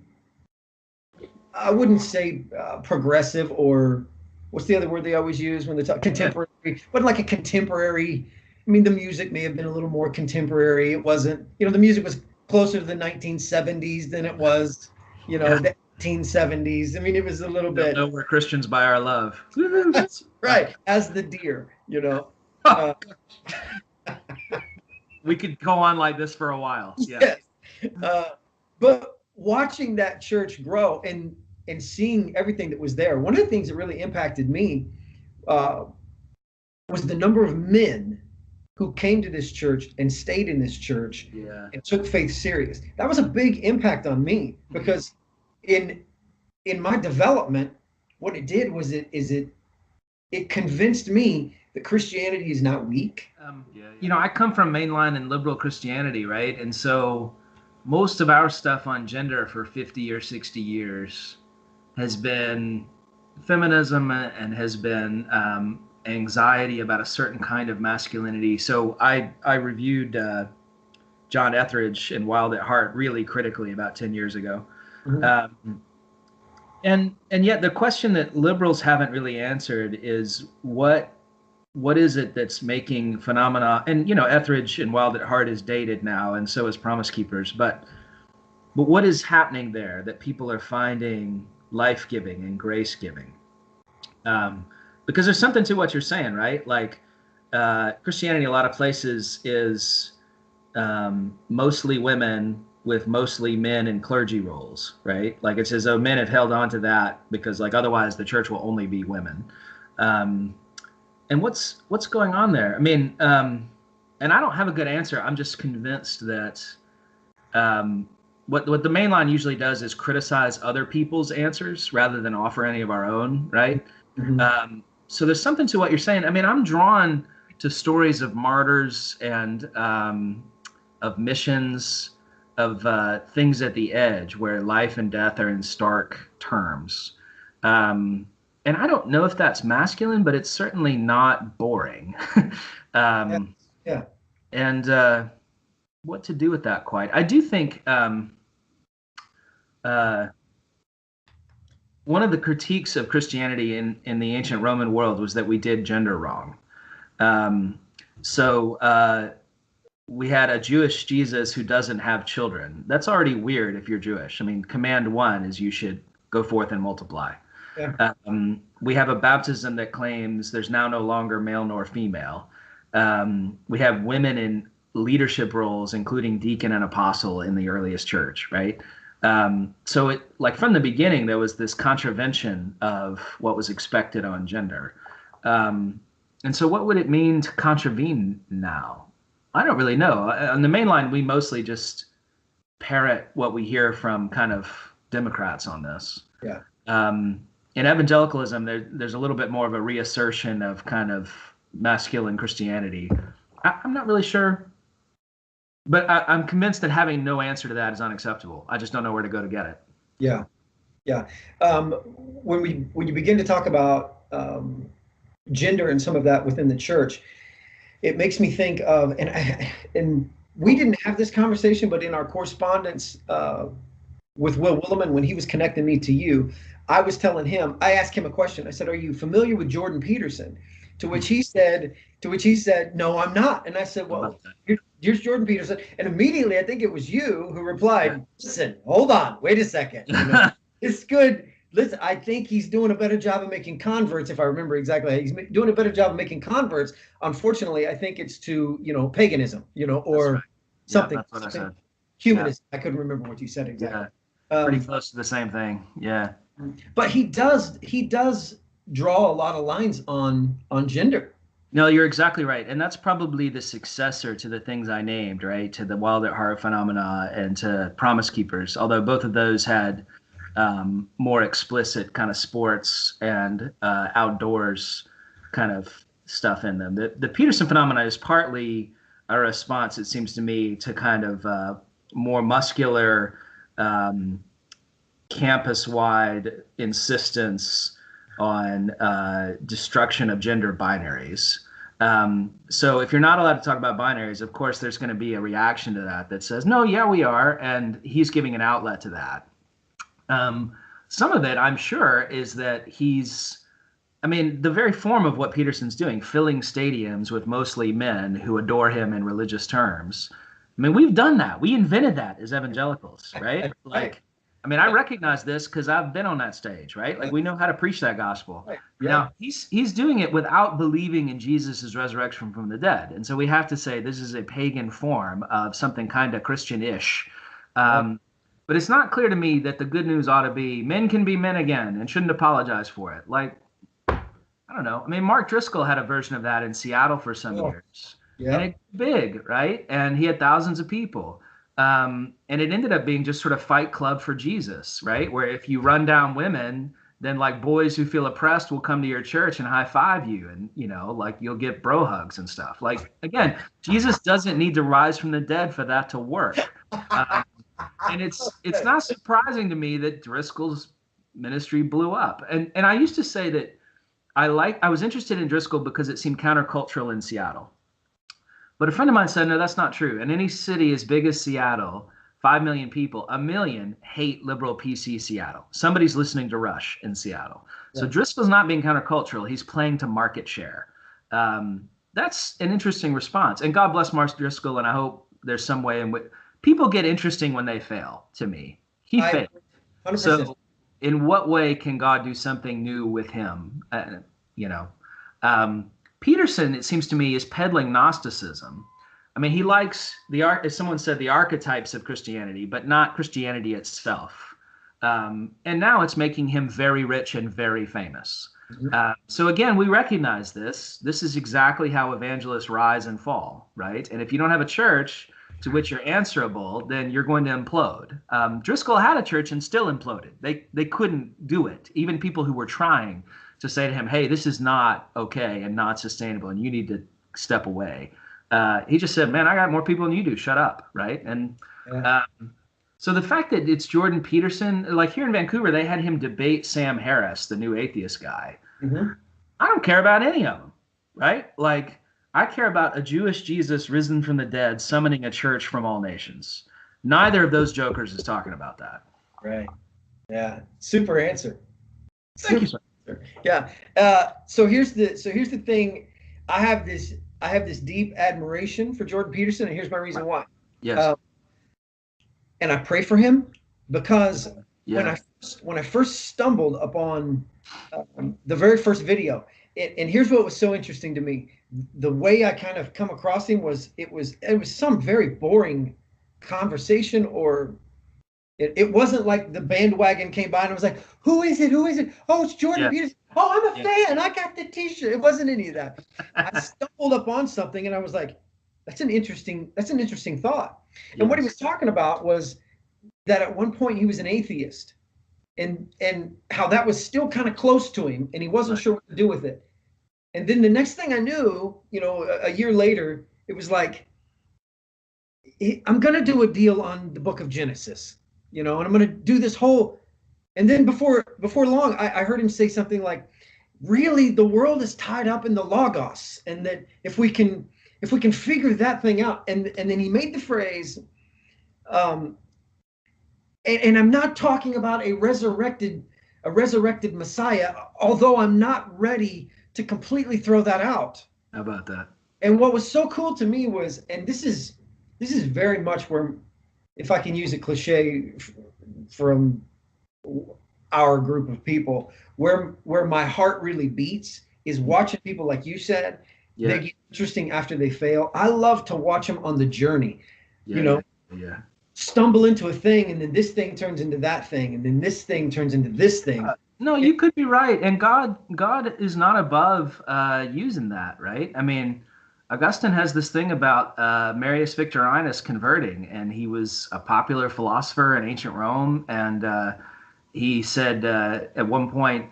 I wouldn't say progressive, or what's the other word they always use when they talk contemporary, but like a contemporary. I mean, the music may have been a little more contemporary. It wasn't, the music was closer to the 1970s than it was, the 1870s. I mean, it was a little bit. Know we're Christians by our love. That's right, as the deer, We could go on like this for a while. Yeah. Yes. But watching that church grow and seeing everything that was there, one of the things that really impacted me uh, was the number of men who came to this church and stayed in this church and took faith serious. That was a big impact on me because in my development, what it did was it convinced me that Christianity is not weak. You know, I come from mainline and liberal Christianity, right? And so most of our stuff on gender for 50 or 60 years has been feminism and has been anxiety about a certain kind of masculinity. So I reviewed John Etheridge in Wild at Heart really critically about 10 years ago. Mm-hmm. And yet the question that liberals haven't really answered is what is it that's making phenomena, and you know, Etheridge and Wild at Heart is dated now, and so is Promise Keepers, but what is happening there that people are finding life-giving and grace-giving? Because there's something to what you're saying, right? Like Christianity, a lot of places is mostly women with mostly men in clergy roles, right? Like it's as though men have held on to that because like otherwise the church will only be women. And what's going on there? I mean, and I don't have a good answer. I'm just convinced that what the main line usually does is criticize other people's answers rather than offer any of our own, right? Mm-hmm. So there's something to what you're saying. I mean, I'm drawn to stories of martyrs and of missions, of things at the edge where life and death are in stark terms. And I don't know if that's masculine, but it's certainly not boring. Yeah. And what to do with that quite? I do think one of the critiques of Christianity in the ancient Roman world was that we did gender wrong. So we had a Jewish Jesus who doesn't have children. That's already weird if you're Jewish. I mean, command one is you should go forth and multiply. Yeah. We have a baptism that claims there's now no longer male nor female. We have women in leadership roles, including deacon and apostle in the earliest church, right? So it, like from the beginning, there was this contravention of what was expected on gender. And so what would it mean to contravene now? I don't really know. On the main line, we mostly just parrot what we hear from kind of Democrats on this. Yeah. In evangelicalism, there's a little bit more of a reassertion of kind of masculine Christianity. I'm not really sure, but I'm convinced that having no answer to that is unacceptable. I just don't know where to go to get it. Yeah, yeah. When you begin to talk about gender and some of that within the church, it makes me think of, and we didn't have this conversation, but in our correspondence with Will Willimon, when he was connecting me to you, I was telling him, I asked him a question. I said, "Are you familiar with Jordan Peterson?" To which he said, "No, I'm not." And I said, "Well, here's Jordan Peterson." And immediately, I think it was you who replied, "Listen, hold on, wait a second. You know, it's good. Listen, I think he's doing a better job of making converts, if I remember exactly. He's doing a better job of making converts. Unfortunately, I think it's to, paganism, or right. Something. That's what I said. Humanism. Yeah. I couldn't remember what you said exactly. Yeah. Pretty close to the same thing. Yeah. But he does draw a lot of lines on gender. No, you're exactly right. And that's probably the successor to the things I named, right? To the Wild at Heart phenomena and to Promise Keepers, although both of those had more explicit kind of sports and outdoors kind of stuff in them. The Peterson phenomena is partly a response, it seems to me, to kind of more muscular campus-wide insistence on destruction of gender binaries. So if you're not allowed to talk about binaries, of course, there's going to be a reaction to that says, no, yeah, we are. And he's giving an outlet to that. Some of it, I'm sure, is that the very form of what Peterson's doing, filling stadiums with mostly men who adore him in religious terms. I mean, we've done that. We invented that as evangelicals, right? I recognize this because I've been on that stage, right? Like, we know how to preach that gospel. Yeah. Now, he's doing it without believing in Jesus' resurrection from the dead. And so we have to say this is a pagan form of something kind of Christian-ish. But it's not clear to me that the good news ought to be men can be men again and shouldn't apologize for it. Like, I don't know. I mean, Mark Driscoll had a version of that in Seattle for some years. Yeah. And it's big, right? And he had thousands of people. And it ended up being just sort of Fight Club for Jesus, right? Where if you run down women, then like boys who feel oppressed will come to your church and high five you, and like you'll get bro hugs and stuff. Like, again, Jesus doesn't need to rise from the dead for that to work. And it's not surprising to me that Driscoll's ministry blew up. And I used to say that I was interested in Driscoll because it seemed countercultural in Seattle. But a friend of mine said, no, that's not true. In any city as big as Seattle, 5 million people, 1 million hate liberal PC Seattle. Somebody's listening to Rush in Seattle. Yeah. So Driscoll's not being countercultural. He's playing to market share. That's an interesting response. And God bless Mark Driscoll, and I hope there's some way in which people get interesting when they fail, to me. He failed. 100%. So in what way can God do something new with him? Peterson, it seems to me, is peddling Gnosticism. I mean, he likes as someone said, the archetypes of Christianity, but not Christianity itself. And now it's making him very rich and very famous. Mm-hmm. So again, we recognize this. This is exactly how evangelists rise and fall, right? And if you don't have a church to which you're answerable, then you're going to implode. Driscoll had a church and still imploded. They couldn't do it. Even people who were trying to say to him, hey, this is not okay and not sustainable, and you need to step away. He just said, man, I got more people than you do. Shut up, right? And so the fact that it's Jordan Peterson, like here in Vancouver, they had him debate Sam Harris, the new atheist guy. Mm-hmm. I don't care about any of them, right? Like, I care about a Jewish Jesus risen from the dead, summoning a church from all nations. Neither of those jokers is talking about that. Right. Yeah. Super answer. Thank you, sir. Yeah. So here's the thing. I have this deep admiration for Jordan Peterson, and here's my reason why. Yes. And I pray for him because when I first stumbled upon the very first video, and here's what was so interesting to me. The way I kind of come across him was it was some very boring conversation, or it wasn't like the bandwagon came by and I was like, who is it? Oh, it's Jordan Peterson. Oh, I'm a fan. I got the t-shirt. It wasn't any of that. I stumbled upon something and I was like, that's an interesting thought. Yes. And what he was talking about was that at one point he was an atheist, and how that was still kind of close to him and he wasn't sure what to do with it. And then the next thing I knew, a year later, it was like, I'm going to do a deal on the book of Genesis, and I'm going to do this whole, and then before long, I heard him say something like, really, the world is tied up in the Logos, and that if we can figure that thing out, and then he made the phrase, and I'm not talking about a resurrected Messiah, although I'm not ready to completely throw that out. How about that? And what was so cool to me was, and this is very much where, if I can use a cliche from our group of people, where my heart really beats is watching people, like you said, they get interesting after they fail. I love to watch them on the journey, stumble into a thing, and then this thing turns into that thing, and then this thing turns into this thing. No, you could be right. And God is not above using that, right? I mean, Augustine has this thing about Marius Victorinus converting, and he was a popular philosopher in ancient Rome. And he said at one point,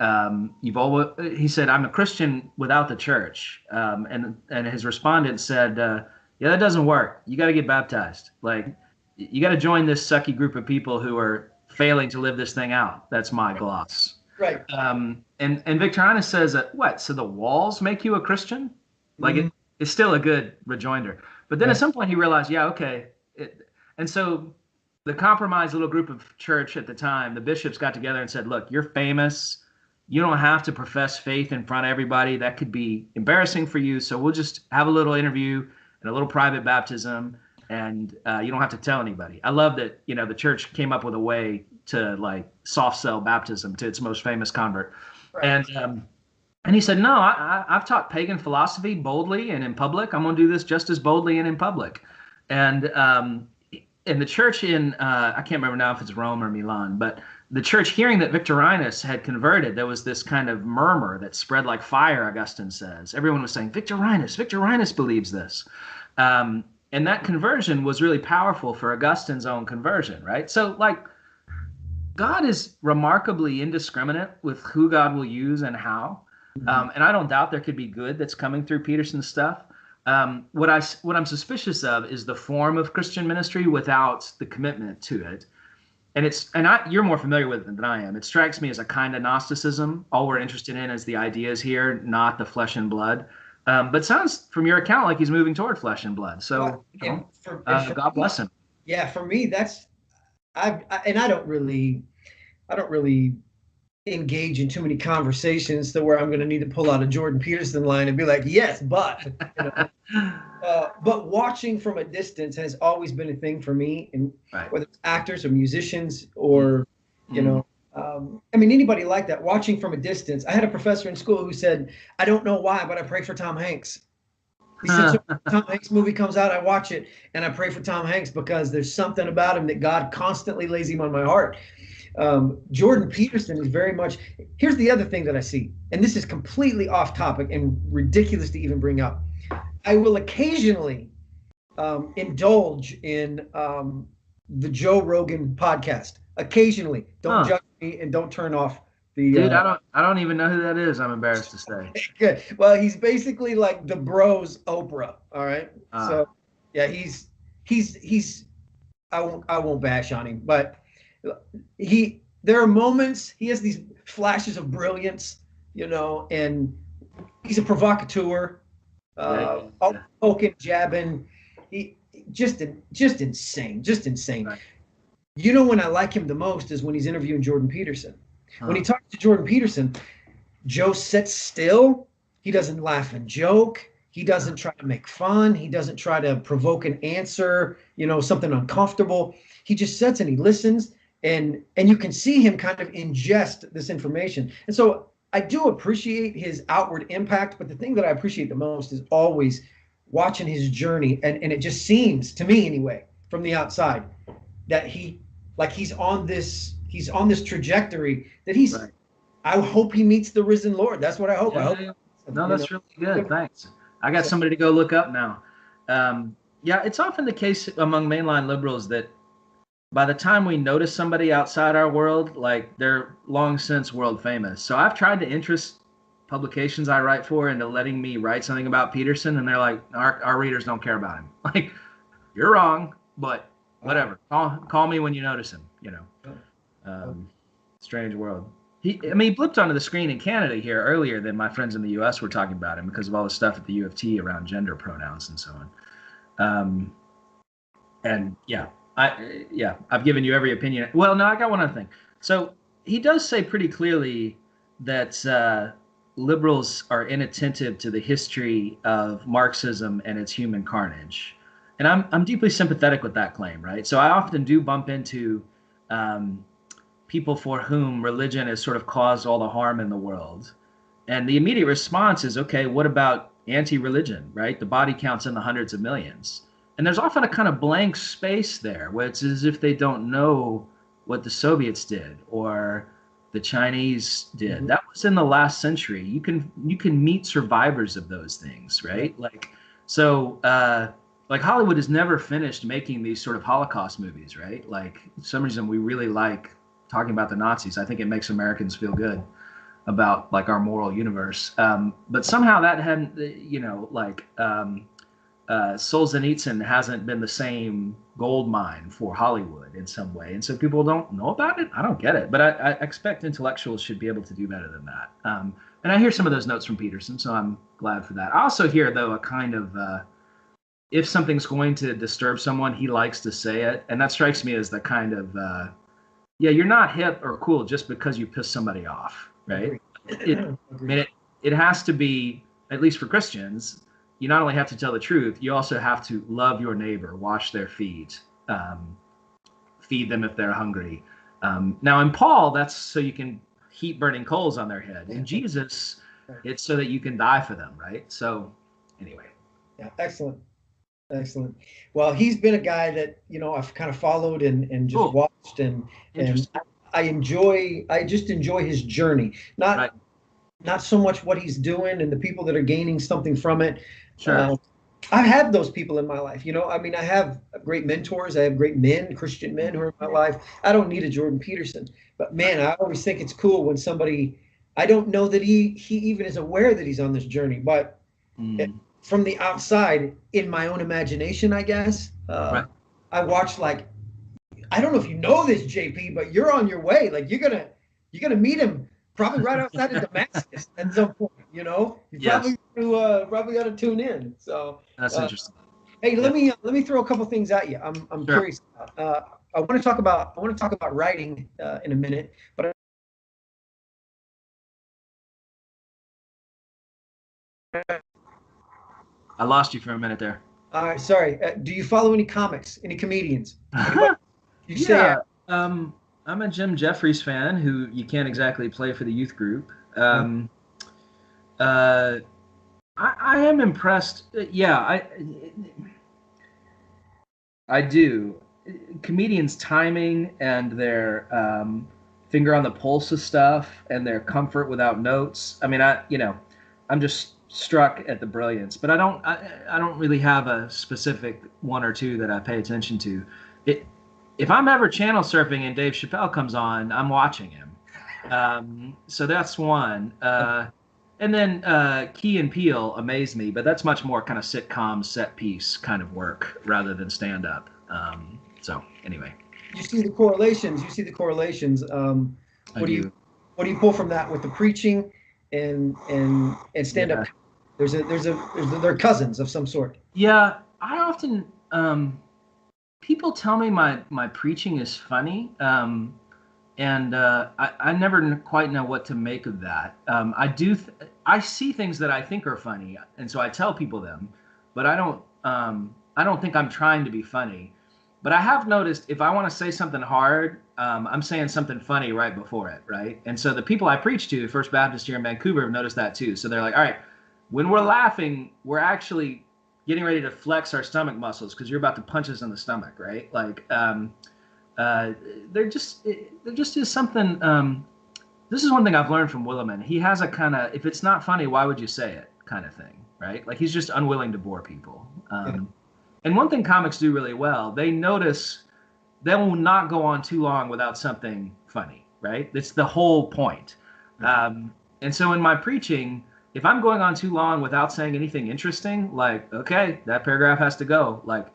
he said, I'm a Christian without the church. And his respondent said, yeah, that doesn't work. You got to get baptized. Like, you got to join this sucky group of people who are failing to live this thing out. That's my gloss. Right. And Victorinus says that, what? So the walls make you a Christian? Like, it's still a good rejoinder. But then at some point he realized, okay. And so the compromised little group of church at the time, the bishops got together and said, look, you're famous. You don't have to profess faith in front of everybody. That could be embarrassing for you. So we'll just have a little interview and a little private baptism, and you don't have to tell anybody. I love that, the church came up with a way to like soft sell baptism to its most famous convert. Right. And he said, no, I've taught pagan philosophy boldly and in public. I'm going to do this just as boldly and in public. And in the church in, I can't remember now if it's Rome or Milan, but the church hearing that Victorinus had converted, there was this kind of murmur that spread like fire, Augustine says. Everyone was saying, Victorinus believes this. And that conversion was really powerful for Augustine's own conversion, right? So like, God is remarkably indiscriminate with who God will use and how. And I don't doubt there could be good that's coming through Peterson's stuff. What I'm suspicious of is the form of Christian ministry without the commitment to it. And you're more familiar with it than I am. It strikes me as a kind of Gnosticism. All we're interested in is the ideas here, not the flesh and blood. But sounds from your account like he's moving toward flesh and blood. So God bless him. Yeah, for me, that's I don't really engage in too many conversations to where I'm going to need to pull out a Jordan Peterson line and be like, yes, but, you know. But watching from a distance has always been a thing for me, and whether it's actors or musicians or, you know, I mean, anybody like that, watching from a distance. I had a professor in school who said, I don't know why, but I pray for Tom Hanks. He said, so when Tom Hanks movie comes out, I watch it and I pray for Tom Hanks because there's something about him that God constantly lays him on my heart. Jordan Peterson is very much, here's the other thing that I see, and this is completely off topic and ridiculous to even bring up. I will occasionally indulge in the Joe Rogan podcast. Occasionally. Don't judge me and don't turn off the dude, I don't even know who that is, I'm embarrassed to say. Good. Well, he's basically like the bros Oprah, all right? So yeah, he's I won't bash on him, but there are moments, he has these flashes of brilliance, you know, and he's a provocateur, poking, jabbing, he just insane. Right. You know when I like him the most is when he's interviewing Jordan Peterson. When he talks to Jordan Peterson, Joe sits still. He doesn't laugh and joke. He doesn't try to make fun. He doesn't try to provoke an answer, you know, something uncomfortable. He just sits and he listens, and you can see him kind of ingest this information. And so I do appreciate his outward impact, but the thing that I appreciate the most is always watching his journey. And it just seems, to me anyway, from the outside, that he's on this trajectory that he's right. I hope he meets the risen Lord. That's what I hope. No, that's really good. Thanks. I got somebody to go look up now. It's often the case among mainline liberals that by the time we notice somebody outside our world, like they're long since world famous. So I've tried to interest publications I write for into letting me write something about Peterson, and they're like, our readers don't care about him. Like, you're wrong, but whatever. Call me when you notice him, you know. Strange world. He blipped onto the screen in Canada here earlier than my friends in the U.S. were talking about him because of all the stuff at the U of T around gender pronouns and so on. I've given you every opinion. Well, no, I got one other thing. So he does say pretty clearly that liberals are inattentive to the history of Marxism and its human carnage. And I'm deeply sympathetic with that claim, right? So I often do bump into people for whom religion has sort of caused all the harm in the world. And the immediate response is, okay, what about anti-religion, right? The body counts in the hundreds of millions. And there's often a kind of blank space there where it's as if they don't know what the Soviets did or the Chinese did. Mm-hmm. That was in the last century. You can meet survivors of those things, right? Like Hollywood has never finished making these sort of Holocaust movies, right? Like, for some reason we really like talking about the Nazis. I think it makes Americans feel good about like our moral universe. But somehow that hadn't, Solzhenitsyn hasn't been the same gold mine for Hollywood in some way. And so people don't know about it. I don't get it. But I expect intellectuals should be able to do better than that. And I hear some of those notes from Peterson, so I'm glad for that. I also hear, though, a kind of, if something's going to disturb someone, he likes to say it. And that strikes me as the kind of, you're not hip or cool just because you piss somebody off, right? It has to be, at least for Christians, you not only have to tell the truth, you also have to love your neighbor, wash their feet, feed them if they're hungry. Now in Paul, that's so you can heap burning coals on their head. In Jesus, Right. It's so that you can die for them, right? So anyway. Yeah, excellent. Excellent. Well, he's been a guy that, I've kind of followed and just Cool. watched and I just enjoy his journey. Right. Not so much what he's doing and the people that are gaining something from it. Sure. I've had those people in my life. I mean, I have great mentors. I have great men, Christian men who are in my life. I don't need a Jordan Peterson, but man, I always think it's cool when somebody, I don't know that he even is aware that he's on this journey, but from the outside, in my own imagination, I guess, right. I watch like, I don't know if you know this, JP, but you're on your way. Like you're gonna meet him probably right outside of Damascus at some point. You Yes. probably got to tune in. So That's interesting. hey, let me throw a couple things at you. I'm Sure. curious. I want to talk about writing in a minute, but I lost you for a minute there. sorry. Do you follow any comics? Any comedians? Anybody you say? Yeah. I'm a Jim Jeffries fan who you can't exactly play for the youth group. I am impressed. Yeah, I do. Comedians' timing and their finger on the pulse of stuff and their comfort without notes. I mean, I'm just struck at the brilliance. But I don't really have a specific one or two that I pay attention to. If I'm ever channel surfing and Dave Chappelle comes on, I'm watching him. So that's one. And then Key and Peele amaze me, but that's much more kind of sitcom set piece kind of work rather than stand up. So anyway, You see the correlations. What do you pull from that with the preaching and stand up? Yeah. They're cousins of some sort. Yeah, I often people tell me my preaching is funny. And I never quite know what to make of that. I see things that I think are funny, and so I tell people them, but I don't think I'm trying to be funny. But I have noticed if I want to say something hard, I'm saying something funny right before it, right? And so the people I preach to, First Baptist here in Vancouver, have noticed that too. So they're like, all right, when we're laughing, we're actually getting ready to flex our stomach muscles because you're about to punch us in the stomach, right? Like, there just is something. This is one thing I've learned from Williman. He has a kind of, if it's not funny, why would you say it kind of thing, right? Like he's just unwilling to bore people. And one thing comics do really well, they notice they will not go on too long without something funny, right? That's the whole point. And so in my preaching, if I'm going on too long without saying anything interesting, like, okay, that paragraph has to go. Like,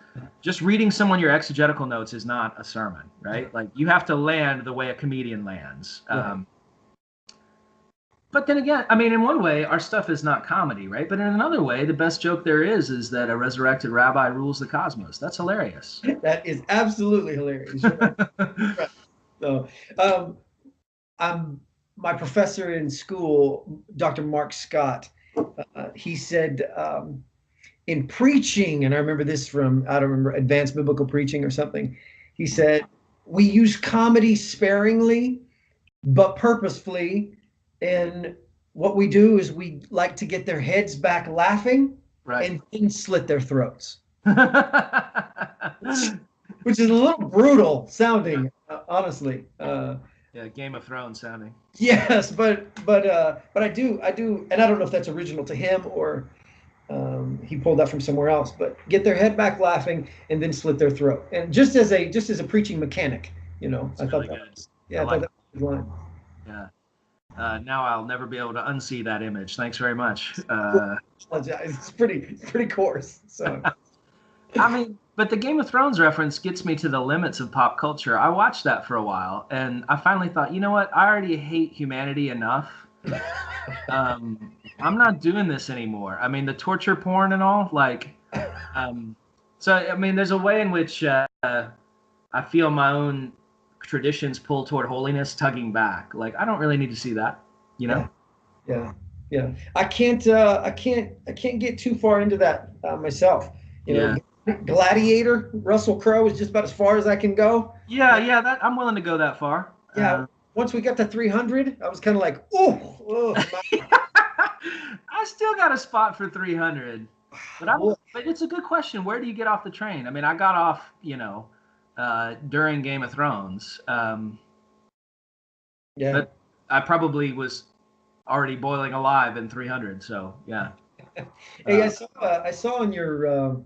just reading someone your exegetical notes is not a sermon, right? Like, you have to land the way a comedian lands. But then again, I mean, in one way, our stuff is not comedy, right? But in another way, the best joke there is that a resurrected rabbi rules the cosmos. That's hilarious. That is absolutely hilarious. Right. So, my professor in school, Dr. Mark Scott, he said in preaching, and I remember this from, I don't remember, Advanced Biblical Preaching or something. He said, we use comedy sparingly, but purposefully. And what we do is we like to get their heads back laughing and then slit their throats. Which is a little brutal sounding, honestly. Yeah, Game of Thrones sounding. Yes, but I do, and I don't know if that's original to him or he pulled that from somewhere else. But get their head back laughing and then slit their throat. And just as a preaching mechanic, That's I thought really that. Yeah, I thought that was a good line. Yeah. Now I'll never be able to unsee that image. Thanks very much. It's pretty coarse. So. I mean, but the Game of Thrones reference gets me to the limits of pop culture. I watched that for a while, and I finally thought, you know what? I already hate humanity enough. I'm not doing this anymore. I mean, the torture porn and all, like, so, I mean, there's a way in which I feel my own traditions pull toward holiness tugging back. Like, I don't really need to see that, Yeah. I can't get too far into that myself. Gladiator, Russell Crowe is just about as far as I can go. Yeah, that I'm willing to go that far. Yeah. Once we got to 300, I was kind of like, oh. I still got a spot for 300, but it's a good question. Where do you get off the train? I mean, I got off, during Game of Thrones. But I probably was already boiling alive in 300. So yeah. Hey, I saw on your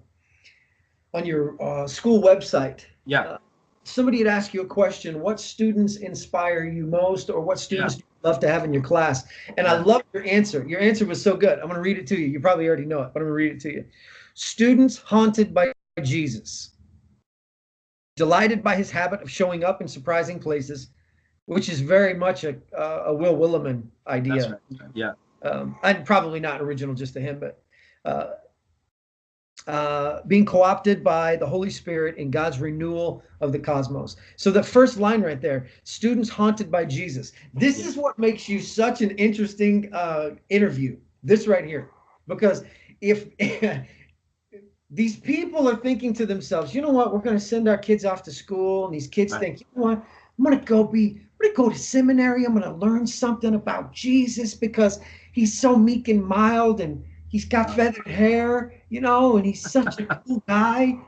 school website. Yeah. Somebody had asked you a question: what students inspire you most, or what students do you love to have in your class? And I love your answer. Your answer was so good. I'm going to read it to you. You probably already know it, but I'm going to read it to you. Students haunted by Jesus, delighted by his habit of showing up in surprising places, which is very much a Will Willimon idea. That's right. Yeah. And probably not original just to him, but being co-opted by the Holy Spirit in God's renewal of the cosmos. So the first line right there, students haunted by Jesus. This is what makes you such an interesting interview, this right here. Because if these people are thinking to themselves, you know what, we're going to send our kids off to school, and these kids think, you know what, I'm going to go to seminary. I'm going to learn something about Jesus because he's so meek and mild, and he's got feathered hair, and he's such a cool guy,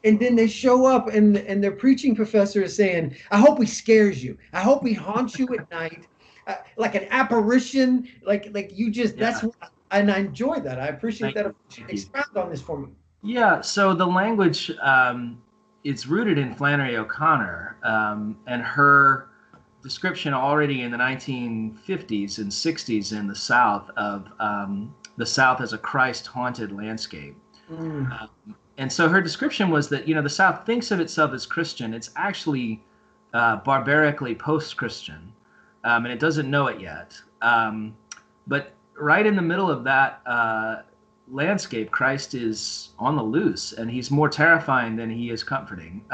And then they show up, and their preaching professor is saying, I hope he scares you. I hope he haunts you at night, like an apparition, like you just, that's what, and I enjoy that. I appreciate that. Expound on this for me. Yeah, so the language, it's rooted in Flannery O'Connor, and her description already in the 1950s and 60s in the South of the South as a Christ-haunted landscape. And so her description was that, the South thinks of itself as Christian. It's actually barbarically post-Christian, and it doesn't know it yet. But right in the middle of that landscape, Christ is on the loose, and he's more terrifying than he is comforting.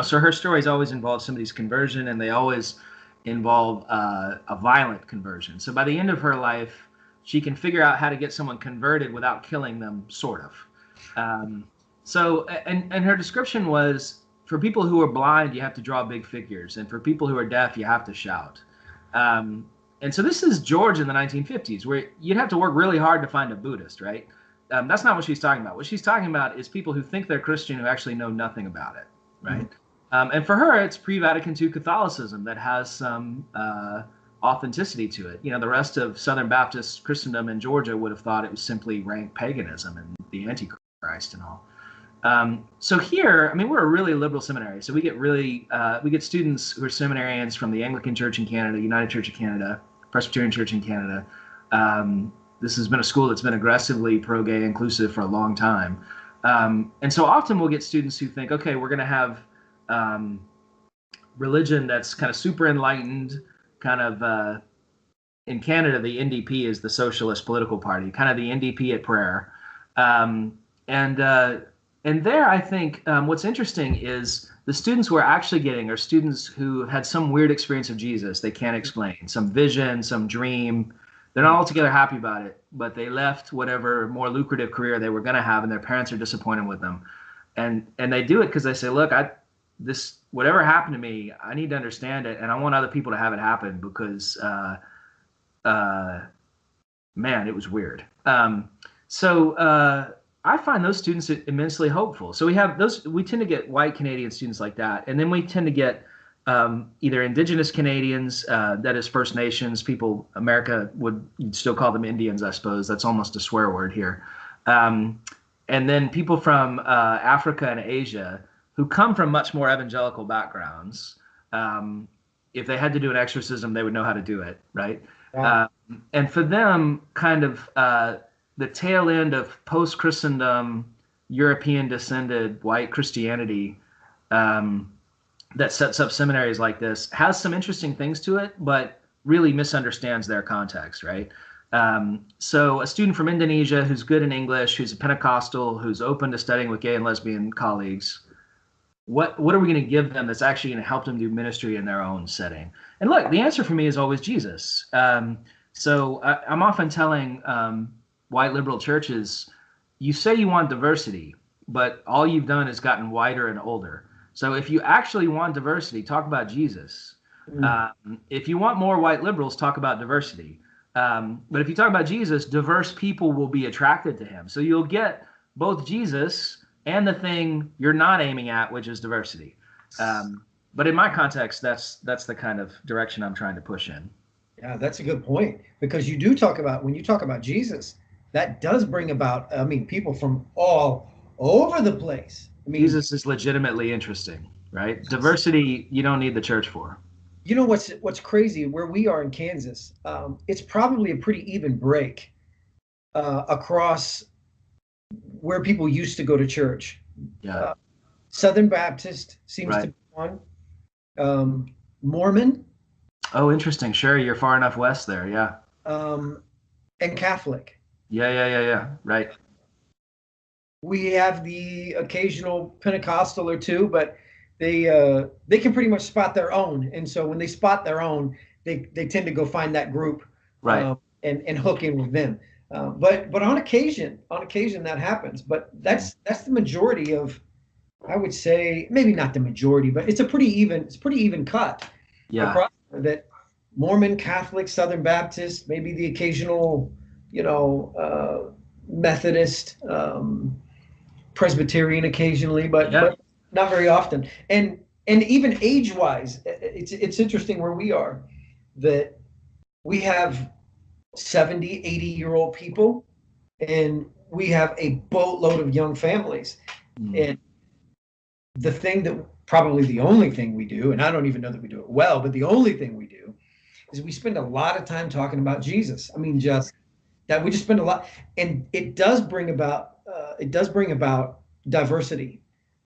So her stories always involve somebody's conversion, and they always involve a violent conversion. So by the end of her life, she can figure out how to get someone converted without killing them, sort of. And her description was, for people who are blind, you have to draw big figures, and for people who are deaf, you have to shout. And so this is George in the 1950s, where you'd have to work really hard to find a Buddhist, right? That's not what she's talking about. What she's talking about is people who think they're Christian who actually know nothing about it, right? And for her, it's pre-Vatican II Catholicism that has some authenticity to it. The rest of Southern Baptist Christendom in Georgia would have thought it was simply rank paganism and the Antichrist and all. So here, we're a really liberal seminary. So we get students who are seminarians from the Anglican Church in Canada, United Church of Canada, Presbyterian Church in Canada. This has been a school that's been aggressively pro-gay inclusive for a long time. And so often we'll get students who think, okay, we're going to have religion that's kind of super enlightened, kind of in Canada, the NDP is the Socialist Political Party, kind of the NDP at prayer. And there, I think what's interesting is the students we're actually getting are students who had some weird experience of Jesus they can't explain, some vision, some dream. They're not altogether happy about it, but they left whatever more lucrative career they were going to have, and their parents are disappointed with them. And they do it because they say, look, whatever happened to me, I need to understand it, and I want other people to have it happen because, man, it was weird. I find those students immensely hopeful. So we tend to get white Canadian students like that. And then we tend to get either Indigenous Canadians, that is First Nations people. America you'd still call them Indians, I suppose. That's almost a swear word here. And then people from Africa and Asia who come from much more evangelical backgrounds. If they had to do an exorcism, they would know how to do it, right? Yeah. And for them, kind of the tail end of post-Christendom, European-descended white Christianity that sets up seminaries like this has some interesting things to it, but really misunderstands their context, right? So a student from Indonesia who's good in English, who's a Pentecostal, who's open to studying with gay and lesbian colleagues, what are we going to give them that's actually going to help them do ministry in their own setting? And look, the answer for me is always Jesus. So I'm often telling white liberal churches, you say you want diversity, but all you've done is gotten whiter and older. So if you actually want diversity, talk about Jesus. If you want more white liberals, talk about diversity. But if you talk about Jesus, diverse people will be attracted to him. So you'll get both Jesus and the thing you're not aiming at, which is diversity. But in my context, that's the kind of direction I'm trying to push in. Yeah, that's a good point, because you do talk about, when you talk about Jesus, that does bring about, I mean, people from all over the place. I mean, Jesus is legitimately interesting, right? Diversity, you don't need the church for. you know what's crazy? Where we are in Kansas, it's probably a pretty even break across where people used to go to church. Yeah. Southern Baptist seems to be one. Mormon. Oh, interesting. Sure, you're far enough west there. Yeah. And Catholic. Yeah. Right. We have the occasional Pentecostal or two, but they can pretty much spot their own. And so when they spot their own, they tend to go find that group, right, and hook in with them. But on occasion that happens. But that's the majority of, I would say, maybe not the majority, but it's pretty even cut. Yeah. Across that. Mormon, Catholic, Southern Baptist, maybe the occasional, Methodist, Presbyterian occasionally, but not very often. And even age-wise, it's interesting where we are, that we have 70, 80-year-old people, and we have a boatload of young families. And the thing that, probably the only thing we do, and I don't even know that we do it well, but the only thing we do is we spend a lot of time talking about Jesus. I mean, just that we just spend a lot, and it does bring about diversity.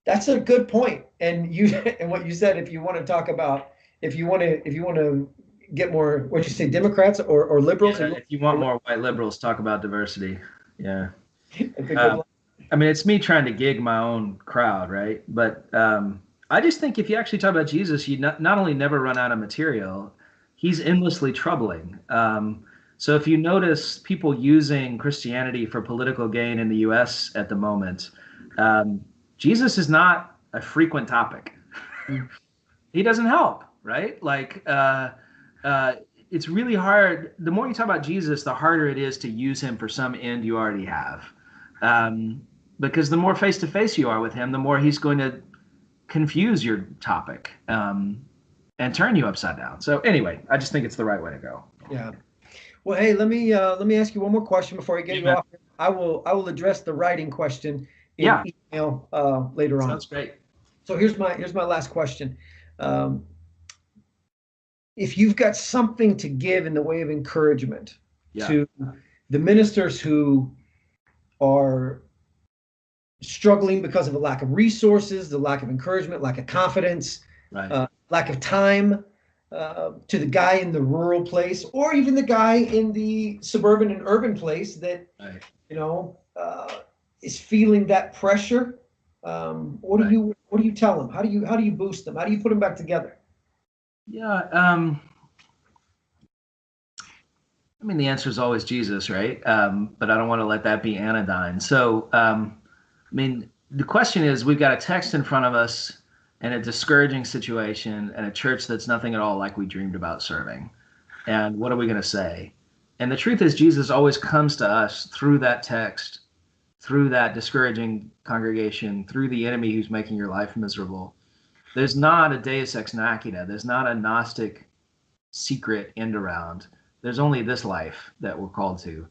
That's a good point. And and what you said, if you want to get more, what you say, Democrats or liberals. Yeah, if you want more white liberals, talk about diversity. Yeah. I mean, it's me trying to gig my own crowd, right? But I just think if you actually talk about Jesus, you not only never run out of material, he's endlessly troubling. So if you notice people using Christianity for political gain in the U.S. at the moment, Jesus is not a frequent topic. He doesn't help, right? Like, it's really hard. The more you talk about Jesus, the harder it is to use him for some end you already have. Because the more face-to-face you are with him, the more he's going to confuse your topic and turn you upside down. So anyway, I just think it's the right way to go. Yeah. Well, hey, let me ask you one more question before I get you off. I will address the writing question in email later on. Sounds great. So here's my last question. If you've got something to give in the way of encouragement to the ministers who are struggling because of a lack of resources, the lack of encouragement, lack of confidence, lack of time, to the guy in the rural place, or even the guy in the suburban and urban place that is feeling that pressure, what do you tell them? How do you boost them? How do you put them back together? Yeah, I mean, the answer is always Jesus, right? But I don't want to let that be anodyne. So, I mean, the question is, we've got a text in front of us and a discouraging situation and a church that's nothing at all like we dreamed about serving. And what are we going to say? And the truth is, Jesus always comes to us through that text, through that discouraging congregation, through the enemy who's making your life miserable. There's not a deus ex machina. There's not a Gnostic secret end around. There's only this life that we're called to.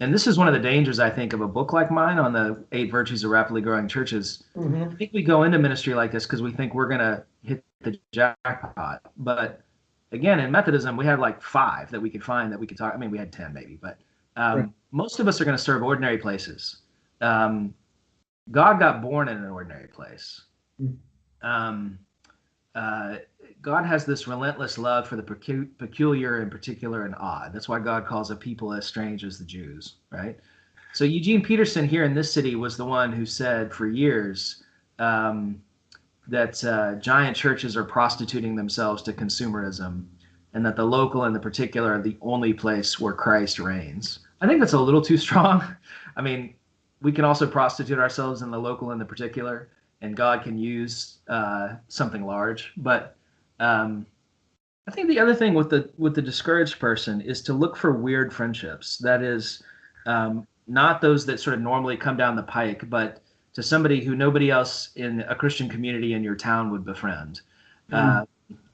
And this is one of the dangers, I think, of a book like mine on the 8 Virtues of Rapidly Growing Churches. I think we go into ministry like this because we think we're going to hit the jackpot. But again, in Methodism, we had like 5 that we could find that we could talk. I mean, we had 10 maybe, but most of us are going to serve ordinary places. God got born in an ordinary place. God has this relentless love for the peculiar and particular and odd. That's why God calls a people as strange as the Jews, right? So Eugene Peterson here in this city was the one who said for years that giant churches are prostituting themselves to consumerism, and that the local and the particular are the only place where Christ reigns. I think that's a little too strong. I mean, we can also prostitute ourselves in the local and the particular, and God can use something large. But I think the other thing with the discouraged person is to look for weird friendships. That is, not those that sort of normally come down the pike, but to somebody who nobody else in a Christian community in your town would befriend.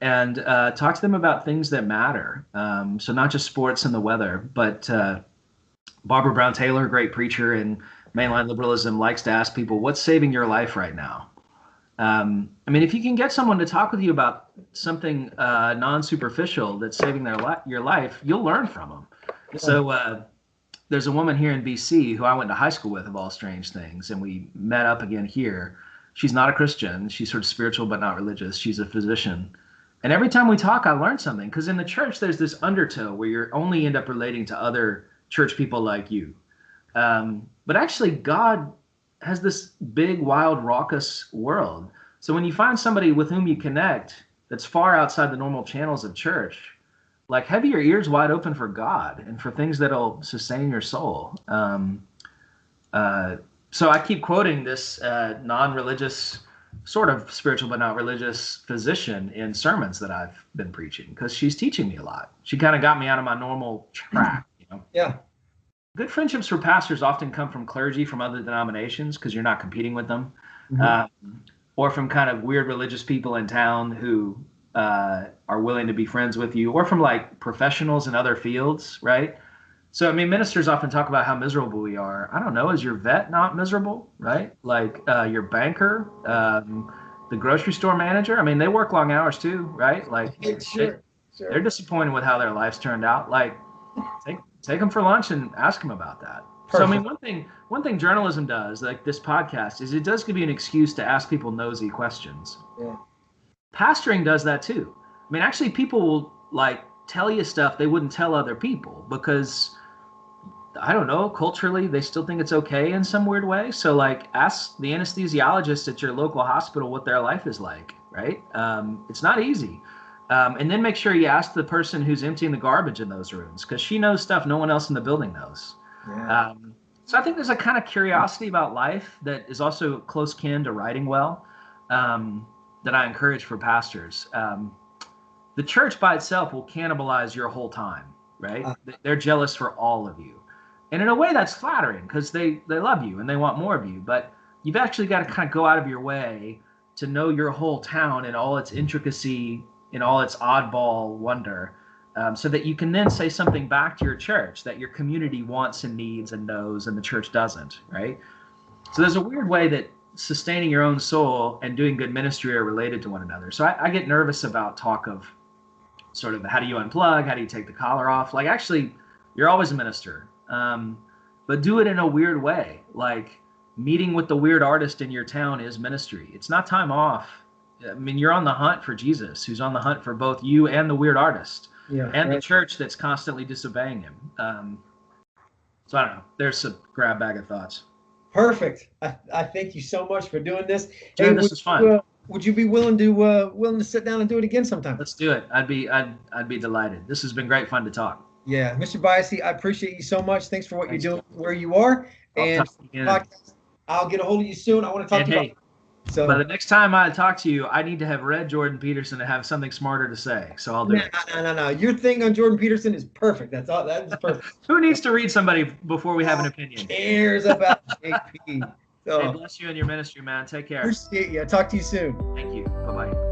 And talk to them about things that matter. So not just sports and the weather, but Barbara Brown Taylor, great preacher in mainline liberalism, likes to ask people, what's saving your life right now? I mean, if you can get someone to talk with you about something non-superficial that's saving your life, you'll learn from them. Yeah. So there's a woman here in BC who I went to high school with, of all strange things, and we met up again here. She's not a Christian. She's sort of spiritual but not religious. She's a physician. And every time we talk, I learn something, because in the church, there's this undertow where you only end up relating to other church people like you. But actually, God has this big, wild, raucous world. So when you find somebody with whom you connect that's far outside the normal channels of church, like, have your ears wide open for God and for things that'll sustain your soul. So I keep quoting this non-religious, sort of spiritual but not religious physician in sermons that I've been preaching, because she's teaching me a lot. She kind of got me out of my normal track, you know? Yeah. Good friendships for pastors often come from clergy from other denominations, because you're not competing with them, or from kind of weird religious people in town who are willing to be friends with you, or from like professionals in other fields, right? So, I mean, ministers often talk about how miserable we are. I don't know, is your vet not miserable, right? Like your banker, the grocery store manager, I mean, they work long hours too, right? Like sure. They're disappointed with how their lives turned out. Like, take them for lunch and ask them about that. Perfect. So, I mean, one thing journalism does, like this podcast, is it does give you an excuse to ask people nosy questions. Yeah. Pastoring does that too. I mean, actually, people will like tell you stuff they wouldn't tell other people because, I don't know, culturally, they still think it's okay in some weird way. So, like, ask the anesthesiologist at your local hospital what their life is like, right? It's not easy. And then make sure you ask the person who's emptying the garbage in those rooms, because she knows stuff no one else in the building knows. Yeah. So I think there's a kind of curiosity about life that is also close kin to writing well, that I encourage for pastors. The church by itself will cannibalize your whole time, right? They're jealous for all of you. And in a way that's flattering, because they love you and they want more of you. But you've actually got to kind of go out of your way to know your whole town in all its intricacy, in all its oddball wonder, so that you can then say something back to your church that your community wants and needs and knows and the church doesn't, right? So there's a weird way that sustaining your own soul and doing good ministry are related to one another. So I get nervous about talk of sort of how do you unplug, how do you take the collar off? Like, actually, you're always a minister, but do it in a weird way. Like, meeting with the weird artist in your town is ministry. It's not time off. I mean, you're on the hunt for Jesus, who's on the hunt for both you and the weird artist, the church that's constantly disobeying him. So I don't know. There's a grab bag of thoughts. Perfect. I thank you so much for doing this. Hey, this is fun. Would you be willing to sit down and do it again sometime? Let's do it. I'd be delighted. This has been great fun to talk. Yeah, Mr. Byassee, I appreciate you so much. Thanks for what you're doing, where you are, and I'll get a hold of you soon. I want to talk to you about. So, but the next time I talk to you, I need to have read Jordan Peterson to have something smarter to say. So I'll do it. No. Your thing on Jordan Peterson is perfect. That's all. That is perfect. Who needs to read somebody before we have an opinion? Who cares about JP? So, hey, bless you and your ministry, man. Take care. Appreciate you. I'll talk to you soon. Thank you. Bye-bye.